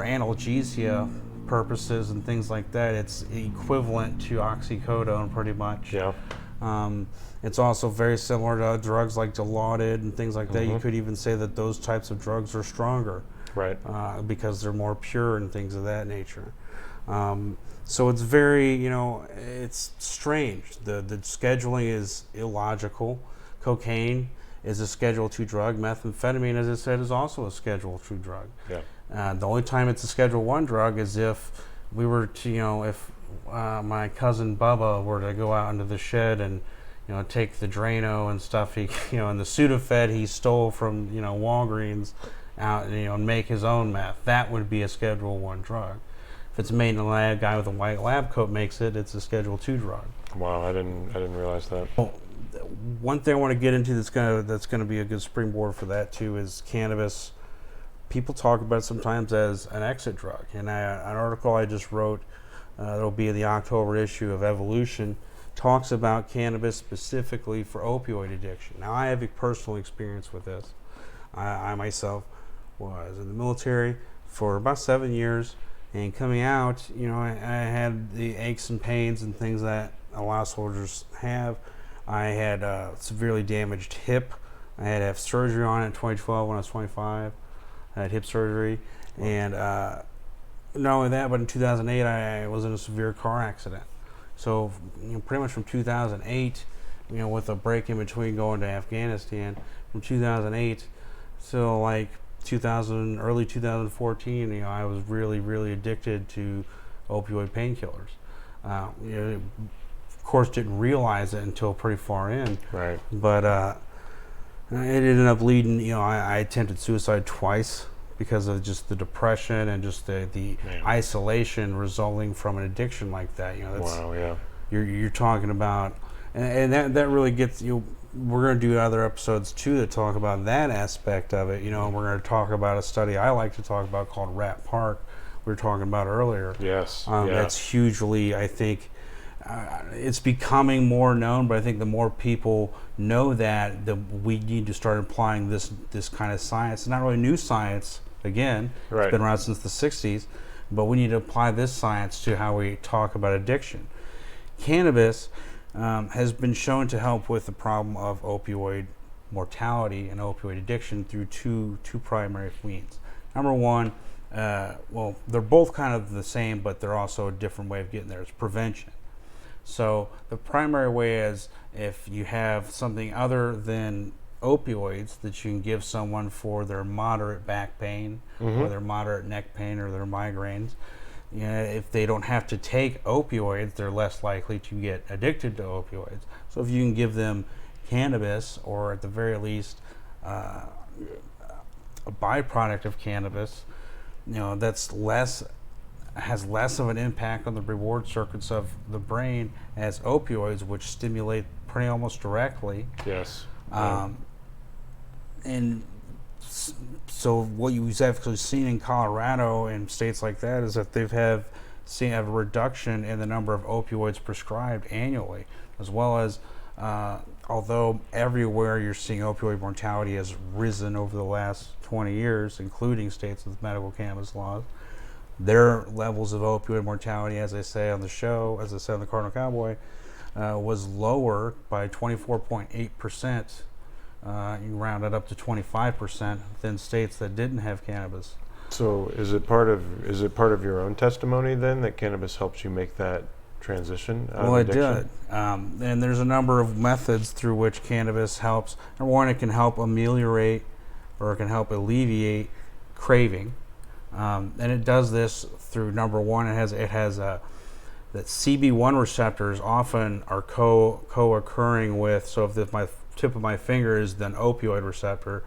analgesia purposes and things like that, it's equivalent to oxycodone pretty much. Yeah. It's also very similar to drugs like Dilaudid and things like that. You could even say that those types of drugs are stronger, right? Because they're more pure and things of that nature. So it's very, it's strange. The scheduling is illogical. Cocaine is a Schedule II drug. Methamphetamine, as I said, is also a Schedule II drug. Yeah. The only time it's a Schedule I drug is if we were to, if my cousin Bubba were to go out into the shed and, take the Drano and stuff, and the Sudafed he stole from, Walgreens out, and make his own meth. That would be a Schedule I drug. If it's made in a lab, guy with a white lab coat makes it, it's a Schedule II drug. Wow, I didn't realize that. Well, one thing I want to get into that's gonna be a good springboard for that too is cannabis. People talk about it sometimes as an exit drug. And an article I just wrote, that'll be in the October issue of Evolution, talks about cannabis specifically for opioid addiction. Now, I have a personal experience with this. I myself was in the military for about 7 years. And coming out, I had the aches and pains and things that a lot of soldiers have. I had a severely damaged hip. I had to have surgery on it in 2012 when I was 25. I had hip surgery. And not only that, but in 2008, I was in a severe car accident. So, pretty much from 2008, with a break in between going to Afghanistan, from 2008 till like early 2014, I was really, really addicted to opioid painkillers. Of course, didn't realize it until pretty far in. Right. But it ended up leading. I attempted suicide twice because of just the depression and just the isolation resulting from an addiction like that. Wow. Yeah. You're talking about, and that really gets you. We're going to do other episodes too that talk about that aspect of it. We're going to talk about a study I like to talk about called Rat Park. We were talking about earlier. Yes. That's hugely, I think, it's becoming more known. But I think the more people know that we need to start applying this kind of science. It's not really new science. Again, right. It's been around since the '60s, but we need to apply this science to how we talk about addiction. Cannabis has been shown to help with the problem of opioid mortality and opioid addiction through two primary means. Number one, they're both kind of the same, but they're also a different way of getting there. It's prevention. So the primary way is if you have something other than opioids that you can give someone for their moderate back pain or their moderate neck pain or their migraines. If they don't have to take opioids, they're less likely to get addicted to opioids. So if you can give them cannabis, or at the very least a byproduct of cannabis, that's has less of an impact on the reward circuits of the brain as opioids, which stimulate pretty almost directly. Yes. And so what you've actually seen in Colorado and states like that is that they've seen a reduction in the number of opioids prescribed annually, as well as although everywhere you're seeing opioid mortality has risen over the last 20 years, including states with medical cannabis laws, their levels of opioid mortality, as I say on the show, as I said on the Cardinal Cowboy, was lower by 24.8%. You round it up to 25% than states that didn't have cannabis. So is it part of your own testimony then that cannabis helps you make that transition? Well, it did. And there's a number of methods through which cannabis helps. Number one, it can help ameliorate or it can help alleviate craving, and it does this through number one. It has that CB1 receptors often are co-occurring with. So if my tip of my finger is an opioid receptor,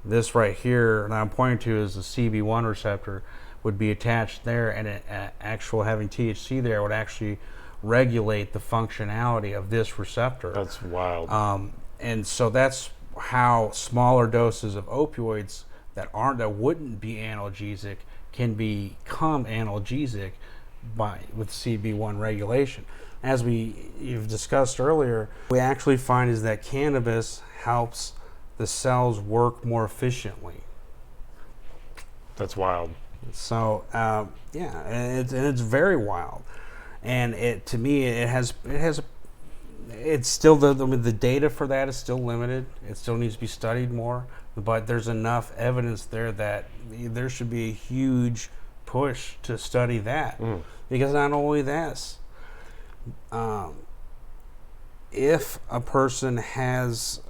this right here that I'm pointing to is the CB1 receptor would be attached there, and actual having THC there would actually regulate the functionality of this receptor. That's wild. And so that's how smaller doses of opioids that wouldn't be analgesic can become analgesic with CB1 regulation. As you've discussed earlier, we actually find is that cannabis helps the cells work more efficiently. That's wild. So and it's very wild, and it's still the data for that is still limited. It still needs to be studied more, but there's enough evidence there that there should be a huge push to study that, because not only this, if a person is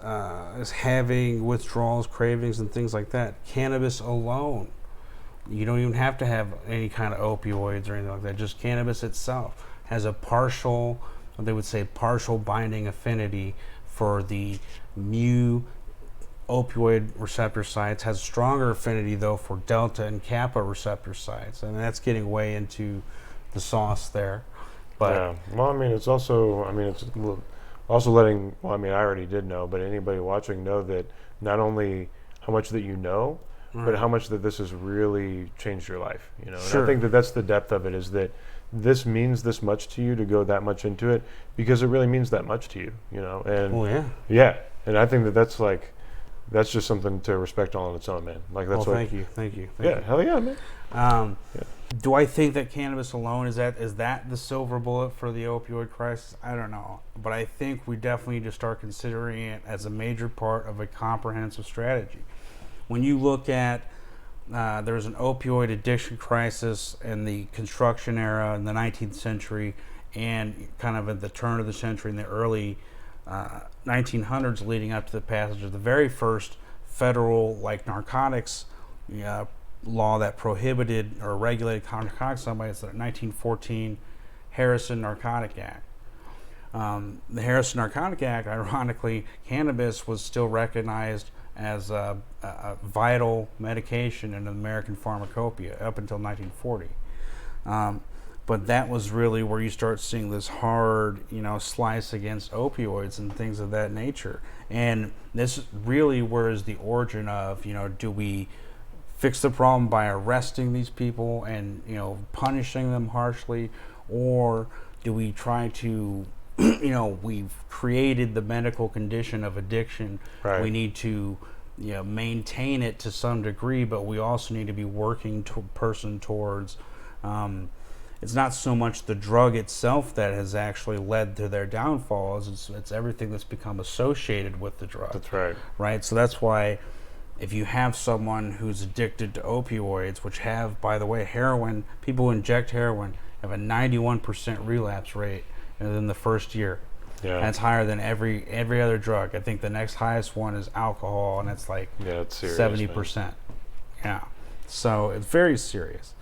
having withdrawals, cravings, and things like that, cannabis alone. You don't even have to have any kind of opioids or anything like that. Just cannabis itself has a partial binding affinity for the mu opioid receptor sites, has a stronger affinity though for delta and kappa receptor sites, and that's getting way into the sauce there. But yeah, well, I mean, it's also letting. Well, I mean, I already did know, but anybody watching know that not only how much that you know, but how much that this has really changed your life, you know. And Sure. I think that that's the depth of it, is that this means this much to you to go that much into it, because it really means that much to you, you know. And yeah, and I think that that's just something to respect all on its own, man. Like that's thank you. Yeah, hell yeah, man. Do I think that cannabis alone is that the silver bullet for the opioid crisis? I don't know, but I think we definitely need to start considering it as a major part of a comprehensive strategy. When you look at there's an opioid addiction crisis in the construction era in the 19th century, and kind of at the turn of the century in the early 1900s, leading up to the passage of the very first federal narcotics law that prohibited or regulated narcotics. It's the 1914 Harrison Narcotic Act. The Harrison Narcotic Act, ironically, cannabis was still recognized as a vital medication in the American pharmacopoeia up until 1940. But that was really where you start seeing this hard, slice against opioids and things of that nature. And this really where is the origin of, do we fix the problem by arresting these people and, punishing them harshly, or do we try to, we've created the medical condition of addiction. Right. We need to, maintain it to some degree, but we also need to be working towards. It's not so much the drug itself that has actually led to their downfalls. It's everything that's become associated with the drug. That's right. Right. So that's why, if you have someone who's addicted to opioids, which have, by the way, heroin, people who inject heroin have a 91% relapse rate within the first year. Yeah. That's higher than every other drug. I think the next highest one is alcohol, and it's like it's serious, 70%. Man. Yeah. So it's very serious.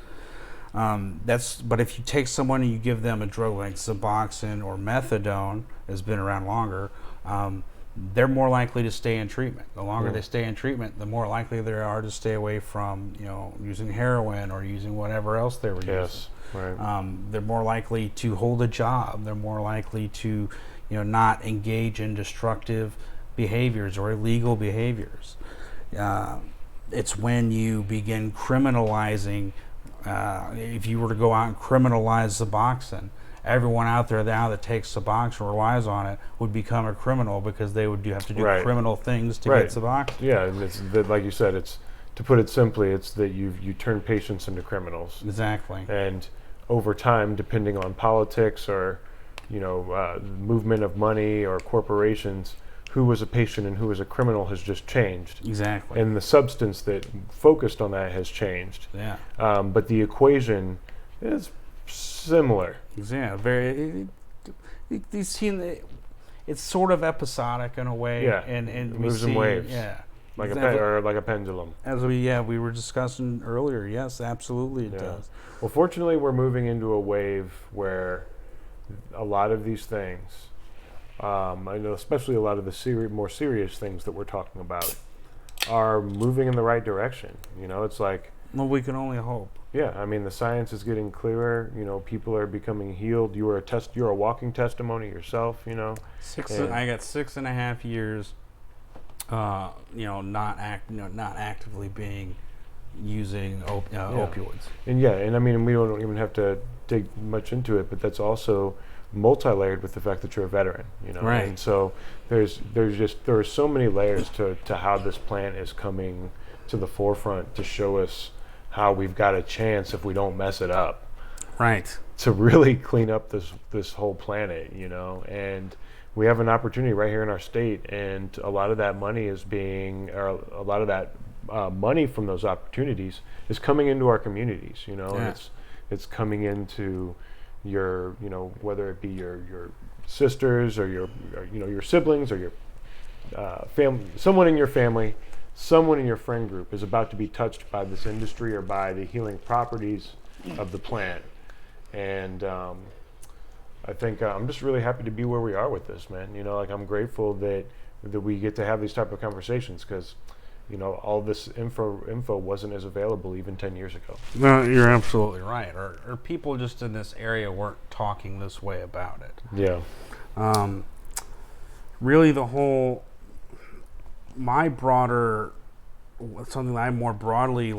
But if you take someone and you give them a drug like Suboxone or methadone, has been around longer, they're more likely to stay in treatment. The longer they stay in treatment, the more likely they are to stay away from, using heroin or using whatever else they were using. Yes, right. They're more likely to hold a job. They're more likely to, not engage in destructive behaviors or illegal behaviors. It's when you begin criminalizing. If you were to go out and criminalize Suboxone, everyone out there now that takes Suboxone or relies on it would become a criminal, because they would have to do criminal things to get Suboxone. Yeah, and it's that, like you said, it's, to put it simply, it's that you turn patients into criminals. Exactly. And over time, depending on politics or movement of money or corporations, who was a patient and who was a criminal has just changed. Exactly. And the substance that focused on that has changed. Yeah. But the equation is similar. Yeah. Very. It's sort of episodic in a way. Yeah. And It we moves see, in waves. Yeah. like Exactly. or like a pendulum. As we were discussing earlier. Yes, absolutely it does. Well, fortunately, we're moving into a wave where a lot of these things, I know especially a lot of the more serious things that we're talking about, are moving in the right direction. You know, it's like, Well, we can only hope. yeah, I mean, the science is getting clearer. You know, people are becoming healed. You're a walking testimony yourself. You know, I got 6.5 years. Not actively using opioids. And I mean, we don't even have to dig much into it, but that's also multi-layered with the fact that you're a veteran, you know. Right. And so there are so many layers to how this plant is coming to the forefront to show us how we've got a chance, if we don't mess it up, Right. to really clean up this whole planet, you know. And we have an opportunity right here in our state, and a lot of that money money from those opportunities is coming into our communities, you know. Yeah. And it's coming into your, you know, whether it be your sisters or your siblings or your family, someone in your family, someone in your friend group is about to be touched by this industry or by the healing properties of the plant. And I think I'm just really happy to be where we are with this, man. You know, like, I'm grateful that we get to have these type of conversations, because, you know, all this info wasn't as available even 10 years ago. No, you're absolutely right. Or people just in this area weren't talking this way about it. Yeah. Really, something that I more broadly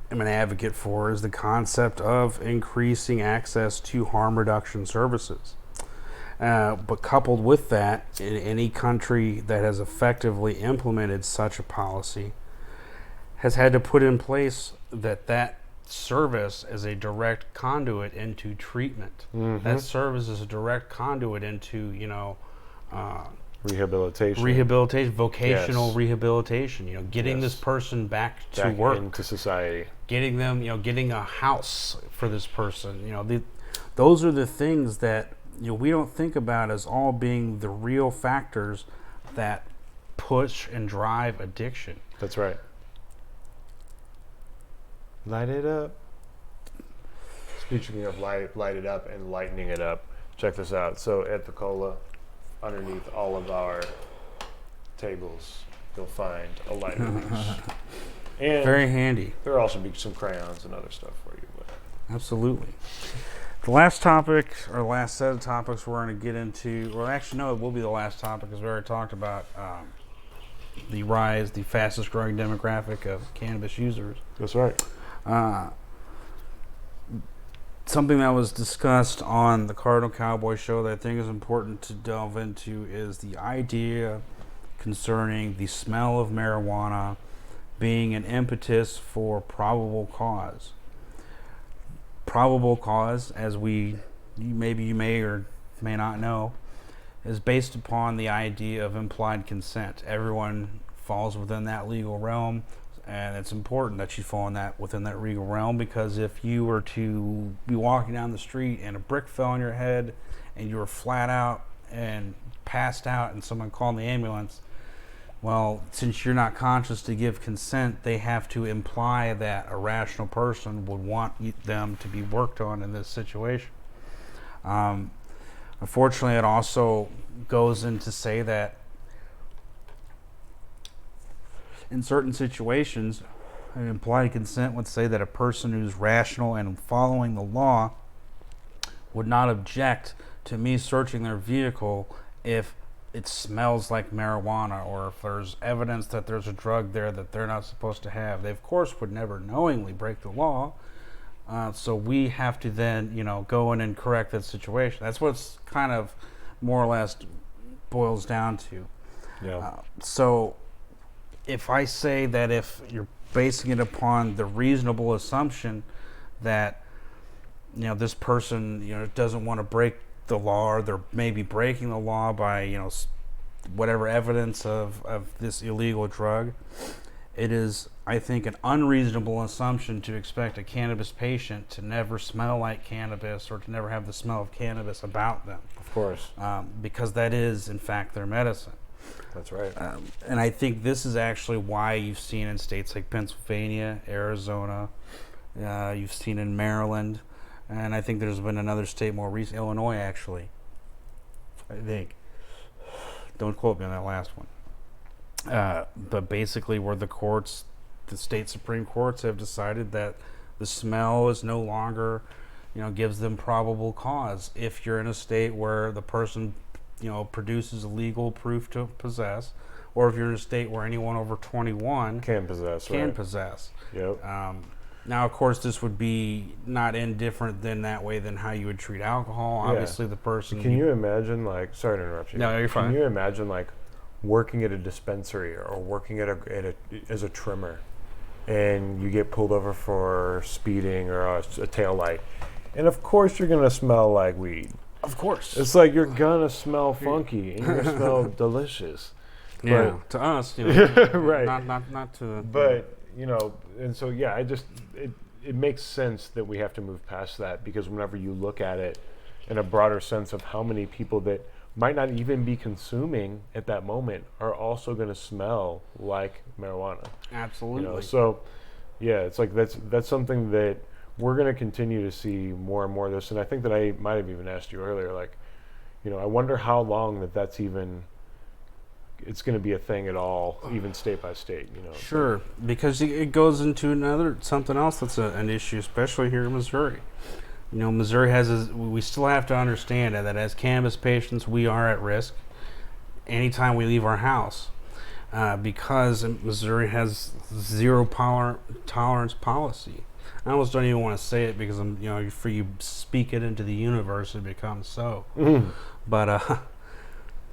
am an advocate for is the concept of increasing access to harm reduction services. But coupled with that, in any country that has effectively implemented such a policy has had to put in place that service is a direct conduit into treatment. Mm-hmm. That service is a direct conduit into, rehabilitation, vocational Yes. rehabilitation, getting Yes. this person back to back work, into society. getting them, getting a house for this person. Those are the things that we don't think about as all being the real factors that push and drive addiction. That's right. Light it up. Speaking of light it up and lightening it up, check this out. So at the Cola, underneath all of our tables, you'll find a lighter piece. And Very handy. there'll also be some crayons and other stuff for you. But Absolutely. The last topic, or last set of topics we're going to get into, well, actually, no, it will be the last topic, because we already talked about the fastest growing demographic of cannabis users. that's right. Something that was discussed on the Cardinal Cowboy show that I think is important to delve into is the idea concerning the smell of marijuana being an impetus for probable cause. Probable cause, as you may or may not know, is based upon the idea of implied consent. Everyone falls within that legal realm, and it's important that you fall within that legal realm, because if you were to be walking down the street and a brick fell on your head and you were flat out and passed out and someone called the ambulance, well, since you're not conscious to give consent, they have to imply that a rational person would want them to be worked on in this situation. Unfortunately, it also goes in to say that in certain situations, an implied consent would say that a person who's rational and following the law would not object to me searching their vehicle if it smells like marijuana, or if there's evidence that there's a drug there that they're not supposed to have. They, of course, would never knowingly break the law. So we have to then, go in and correct that situation. That's what's kind of more or less boils down to. Yeah. So if I say that if you're basing it upon the reasonable assumption that, this person, doesn't want to break the law, or they're maybe breaking the law by, whatever evidence of this illegal drug, it is, I think, an unreasonable assumption to expect a cannabis patient to never smell like cannabis or to never have the smell of cannabis about them. Of course. Because that is, in fact, their medicine. That's right. And I think this is actually why you've seen in states like Pennsylvania, Arizona, you've seen in Maryland, and I think there's been another state more recent, Illinois actually. I think. Don't quote me on that last one. But basically, where the state Supreme Courts have decided that the smell is no longer, gives them probable cause. If you're in a state where the person, produces legal proof to possess, or if you're in a state where anyone over 21 Can possess. Yep. Now, of course, this would be not indifferent than how you would treat alcohol. Yeah. Obviously, the person. Can you imagine, like, sorry to interrupt you. No, you're fine. Can you imagine, like, working at a dispensary or working as a trimmer, and you get pulled over for speeding or a tail light, and of course you're gonna smell like weed. Of course. It's like you're gonna smell funky and you're gonna smell delicious. Yeah, to us, right. Not to. But and so yeah, it makes sense that we have to move past that, because whenever you look at it in a broader sense of how many people that might not even be consuming at that moment are also going to smell like marijuana. Absolutely. So yeah, it's like that's something that we're going to continue to see more and more of this. And I think that I might have even asked you earlier, like, I wonder how long that's even it's going to be a thing at all, even state by state. Sure, because it goes into something else that's an issue, especially here in Missouri. Missouri we still have to understand that as cannabis patients, we are at risk anytime we leave our house, because Missouri has zero tolerance policy. I almost don't even want to say it because for you speak it into the universe, it becomes so. Mm. But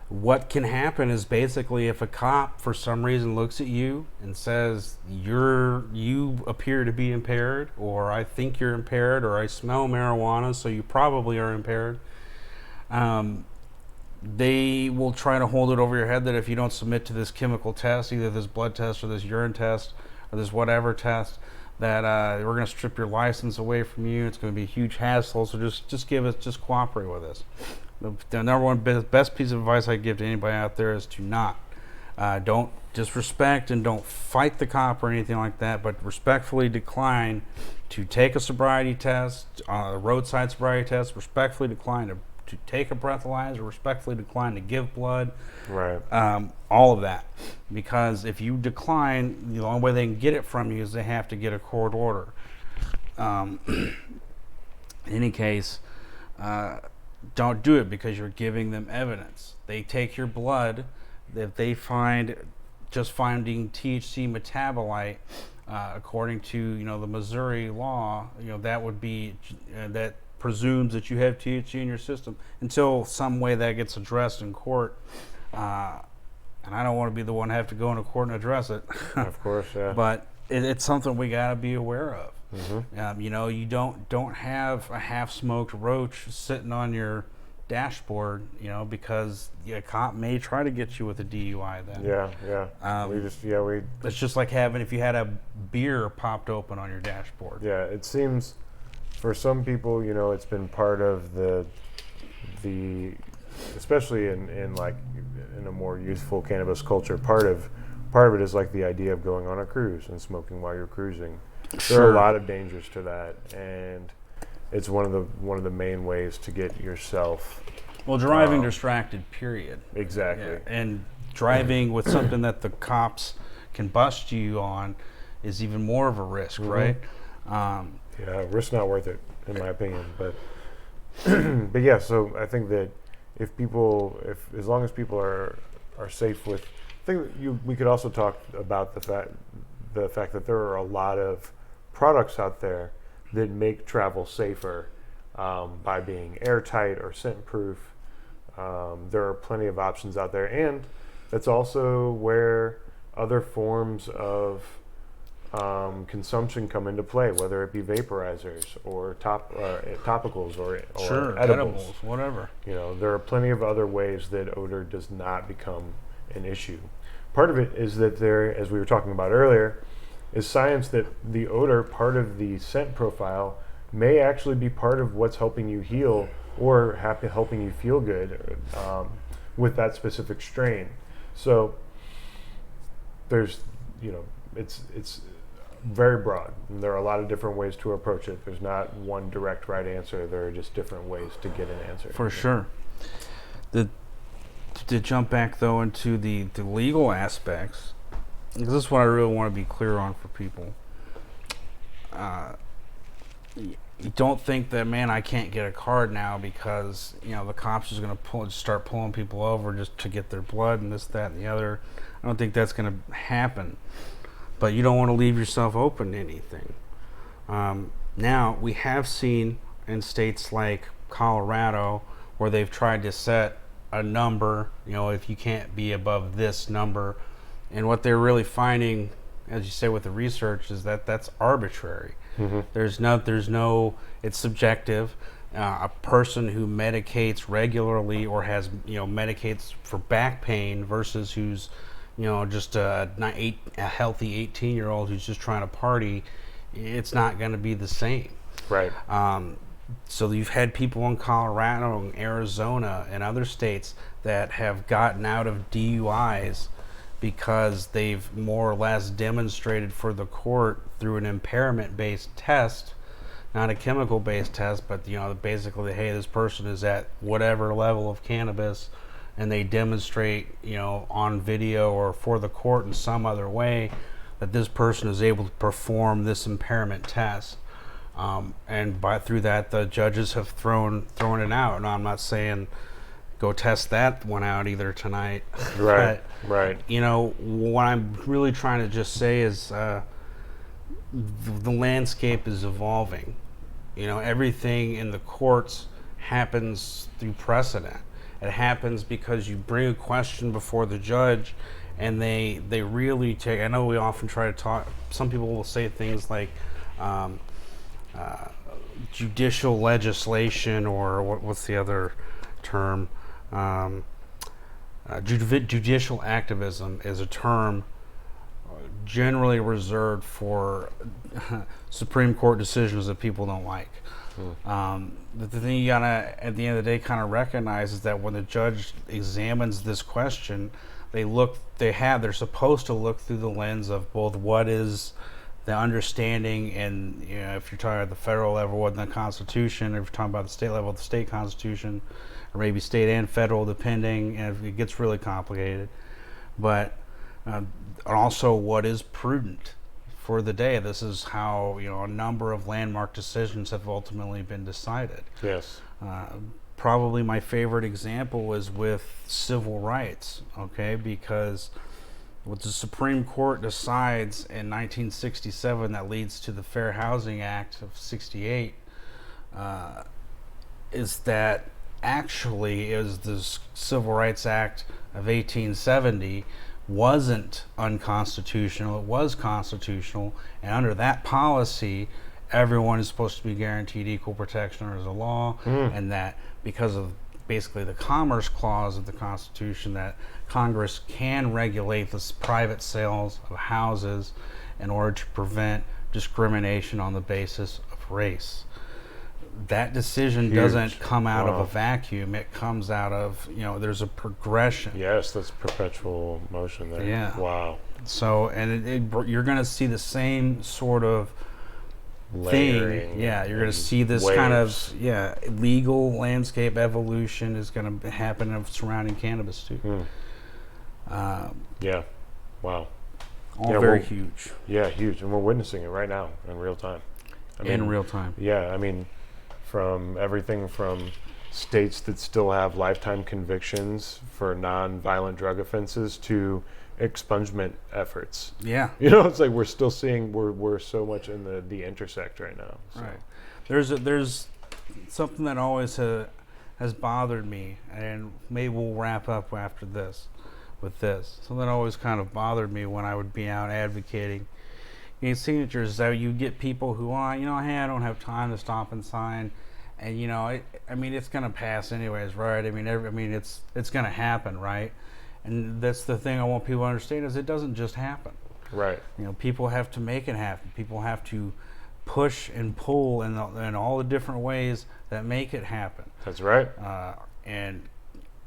what can happen is basically if a cop for some reason looks at you and says you appear to be impaired, or I think you're impaired, or I smell marijuana, so you probably are impaired, they will try to hold it over your head that if you don't submit to this chemical test, either this blood test or this urine test or this whatever test, that we're going to strip your license away from you. It's going to be a huge hassle, so just cooperate with us. The number one best piece of advice I give to anybody out there is to don't disrespect and don't fight the cop or anything like that, but respectfully decline to take a sobriety test, a roadside sobriety test, respectfully decline to take a breathalyzer, respectfully decline to give blood, right? All of that, because if you decline, the only way they can get it from you is they have to get a court order. In any case, don't do it, because you're giving them evidence. They take your blood. If they finding THC metabolite, according to the Missouri law, that would be that presumes that you have THC in your system until some way that gets addressed in court. And I don't want to be the one to have to go into court and address it. Of course, yeah. But it's something we got to be aware of. Mm-hmm. You don't have a half-smoked roach sitting on your dashboard, because a cop may try to get you with a DUI then. Yeah. It's just like if you had a beer popped open on your dashboard. Yeah, it seems for some people, it's been part of the especially in a more youthful cannabis culture, part of it is like the idea of going on a cruise and smoking while you're cruising. Sure. There are a lot of dangers to that, and it's one of the main ways to get yourself driving distracted, period. Exactly. Yeah. And driving with something that the cops can bust you on is even more of a risk, right? Yeah, risk's not worth it, in my opinion. But but yeah, so I think that if as long as people are safe with, I think we could also talk about the fact that there are a lot of products out there that make travel safer by being airtight or scent proof. There are plenty of options out there, and that's also where other forms of consumption come into play, whether it be vaporizers or topicals or sure, edibles, whatever. There are plenty of other ways that odor does not become an issue. Part of it is that there, as we were talking about earlier, is science that the odor, part of the scent profile, may actually be part of what's helping you heal or helping you feel good with that specific strain. So there's, it's very broad. And there are a lot of different ways to approach it. There's not one direct right answer. There are just different ways to get an answer. For sure. To jump back though into the legal aspects, because this is what I really want to be clear on for people. You don't think that, man, I can't get a card now because the cops is going to start pulling people over just to get their blood and this, that, and the other. I don't think that's going to happen. But you don't want to leave yourself open to anything. Now we have seen in states like Colorado where they've tried to set a number. If you can't be above this number, and what they're really finding, as you say with the research, is that that's arbitrary. Mm-hmm. There's no. It's subjective. A person who medicates regularly or has medicates for back pain versus who's just a healthy 18-year-old who's just trying to party, it's not going to be the same. Right. So you've had people in Colorado and Arizona and other states that have gotten out of DUIs because they've more or less demonstrated for the court through an impairment-based test, not a chemical-based test, but basically, hey, this person is at whatever level of cannabis, and they demonstrate, on video or for the court in some other way that this person is able to perform this impairment test. And through that, the judges have thrown it out. And I'm not saying go test that one out either tonight. Right. But, right. What I'm really trying to just say is the landscape is evolving. Everything in the courts happens through precedent. It happens because you bring a question before the judge, and they really take. I know we often try to talk. Some people will say things like judicial legislation, or what's the other term? Judicial activism is a term generally reserved for Supreme Court decisions that people don't like. The thing you gotta, at the end of the day, kind of recognize is that when the judge examines this question, they're supposed to look through the lens of both what is the understanding, and if you're talking about the federal level, what in the Constitution, or if you're talking about the state level, the state Constitution, or maybe state and federal, depending, and if it gets really complicated. But also what is prudent for the day. This is how a number of landmark decisions have ultimately been decided. Yes. Probably my favorite example is with civil rights, okay? Because what the Supreme Court decides in 1967 that leads to the Fair Housing Act of 68 is that actually is the Civil Rights Act of 1870 wasn't unconstitutional, it was constitutional, and under that policy everyone is supposed to be guaranteed equal protection under the law, and that because of basically the Commerce Clause of the Constitution, that Congress can regulate the private sales of houses in order to prevent discrimination on the basis of race. That decision doesn't come out of a vacuum. It comes out of, there's a progression. Yes, that's perpetual motion there. Yeah. Wow. So, and you're going to see the same sort of Layering thing. Yeah, you're going to see this waves. kind of, legal landscape evolution is going to happen of surrounding cannabis too. Yeah. Wow. All very huge. Yeah, huge. And we're witnessing it right now in real time. In real time. Yeah, from everything from states that still have lifetime convictions for non-violent drug offenses to expungement efforts. Yeah. It's like we're still seeing we're so much in the intersect right now. So. Right. There's something that always has bothered me, and maybe we'll wrap up after this with this. Something that always kind of bothered me when I would be out advocating. Signatures, that you get people who, hey, I don't have time to stop and sign, and it's going to pass anyways, right? It's going to happen, right? And that's the thing I want people to understand is it doesn't just happen. Right. People have to make it happen. People have to push and pull in all the different ways that make it happen. That's right. And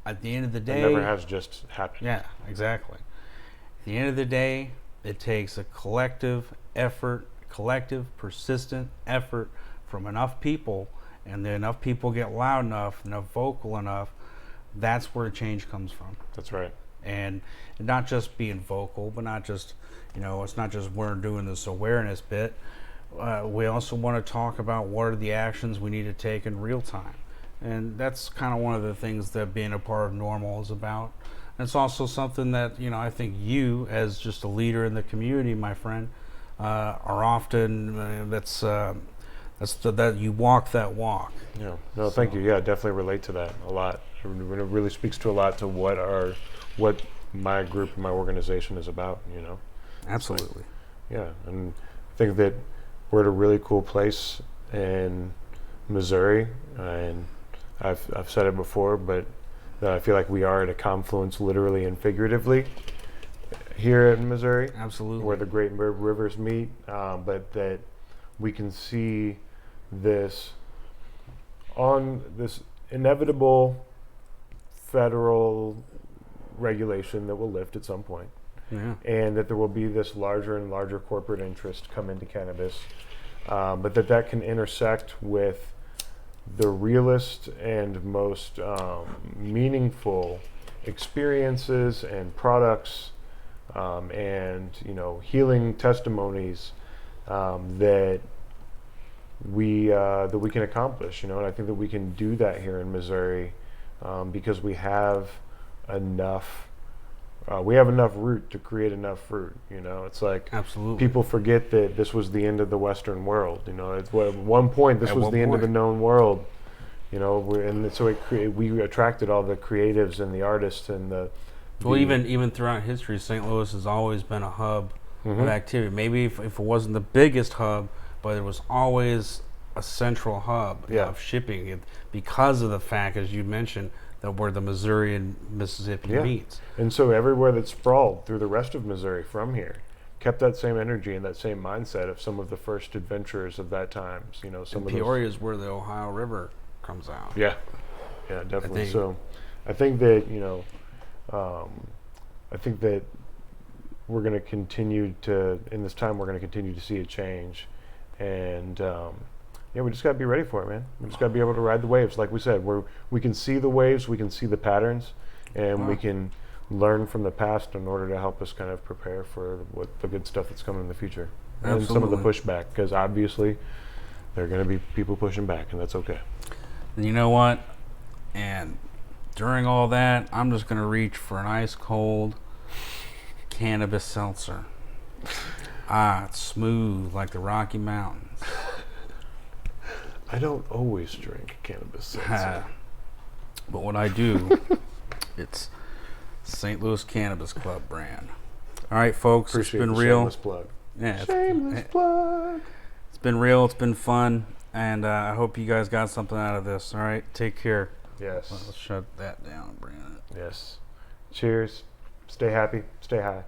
at the end of the It day, never has just happened. yeah, exactly. At the end of the day, it takes a collective effort, persistent effort from enough people, and then enough people get loud enough vocal enough. That's where change comes from. That's right. And not just being vocal, but not just, it's not just we're doing this awareness bit. We also want to talk about what are the actions we need to take in real time. And that's kind of one of the things that being a part of Normal is about. And it's also something that, I think you, as just a leader in the community, my friend, are often, that you walk that walk. Yeah. No, thank you. Yeah, I definitely relate to that a lot. It really speaks to a lot to what my group and my organization is about, Absolutely. Yeah, and I think that we're at a really cool place in Missouri, and I've said it before, but I feel like we are at a confluence, literally and figuratively, here in Missouri. Absolutely. Where the great rivers meet, but that we can see this inevitable federal regulation that will lift at some point. Yeah. And that there will be this larger and larger corporate interest come into cannabis, but that can intersect with the realest and most meaningful experiences and products, and healing testimonies that we can accomplish. And I think that we can do that here in Missouri because we have enough. We have enough root to create enough fruit. It's like Absolutely. people forget that this was the end of the Western world. At one point this was the end of the known world. And so we attracted all the creatives and the artists and the. Well, even throughout history, St. Louis has always been a hub of activity. Maybe if it wasn't the biggest hub, but it was always a central hub of shipping because of the fact, as you mentioned, that where the Missouri and Mississippi meets. And so everywhere that sprawled through the rest of Missouri from here kept that same energy and that same mindset of some of the first adventurers of that time. Some of Peoria is where the Ohio River comes out. Yeah, definitely. So I think that we're going to continue to, in this time, we're going to continue to see a change, and we just got to be ready for it, man. We just got to be able to ride the waves, like we said. We can see the waves, we can see the patterns, and we can learn from the past in order to help us kind of prepare for what the good stuff that's coming in the future. Absolutely. And some of the pushback, because obviously there are going to be people pushing back, and that's okay. And you know what? And during all that, I'm just going to reach for an ice cold cannabis seltzer. It's smooth like the Rocky Mountains. I don't always drink cannabis seltzer. But when I do, it's St. Louis Cannabis Club brand. All right, folks, Appreciate it's been the real. Shameless plug. Yeah, Shameless plug. It's been real. It's been fun. And I hope you guys got something out of this. All right, take care. Yes. Let's shut that down, Brandon. Yes. Cheers. Stay happy. Stay high.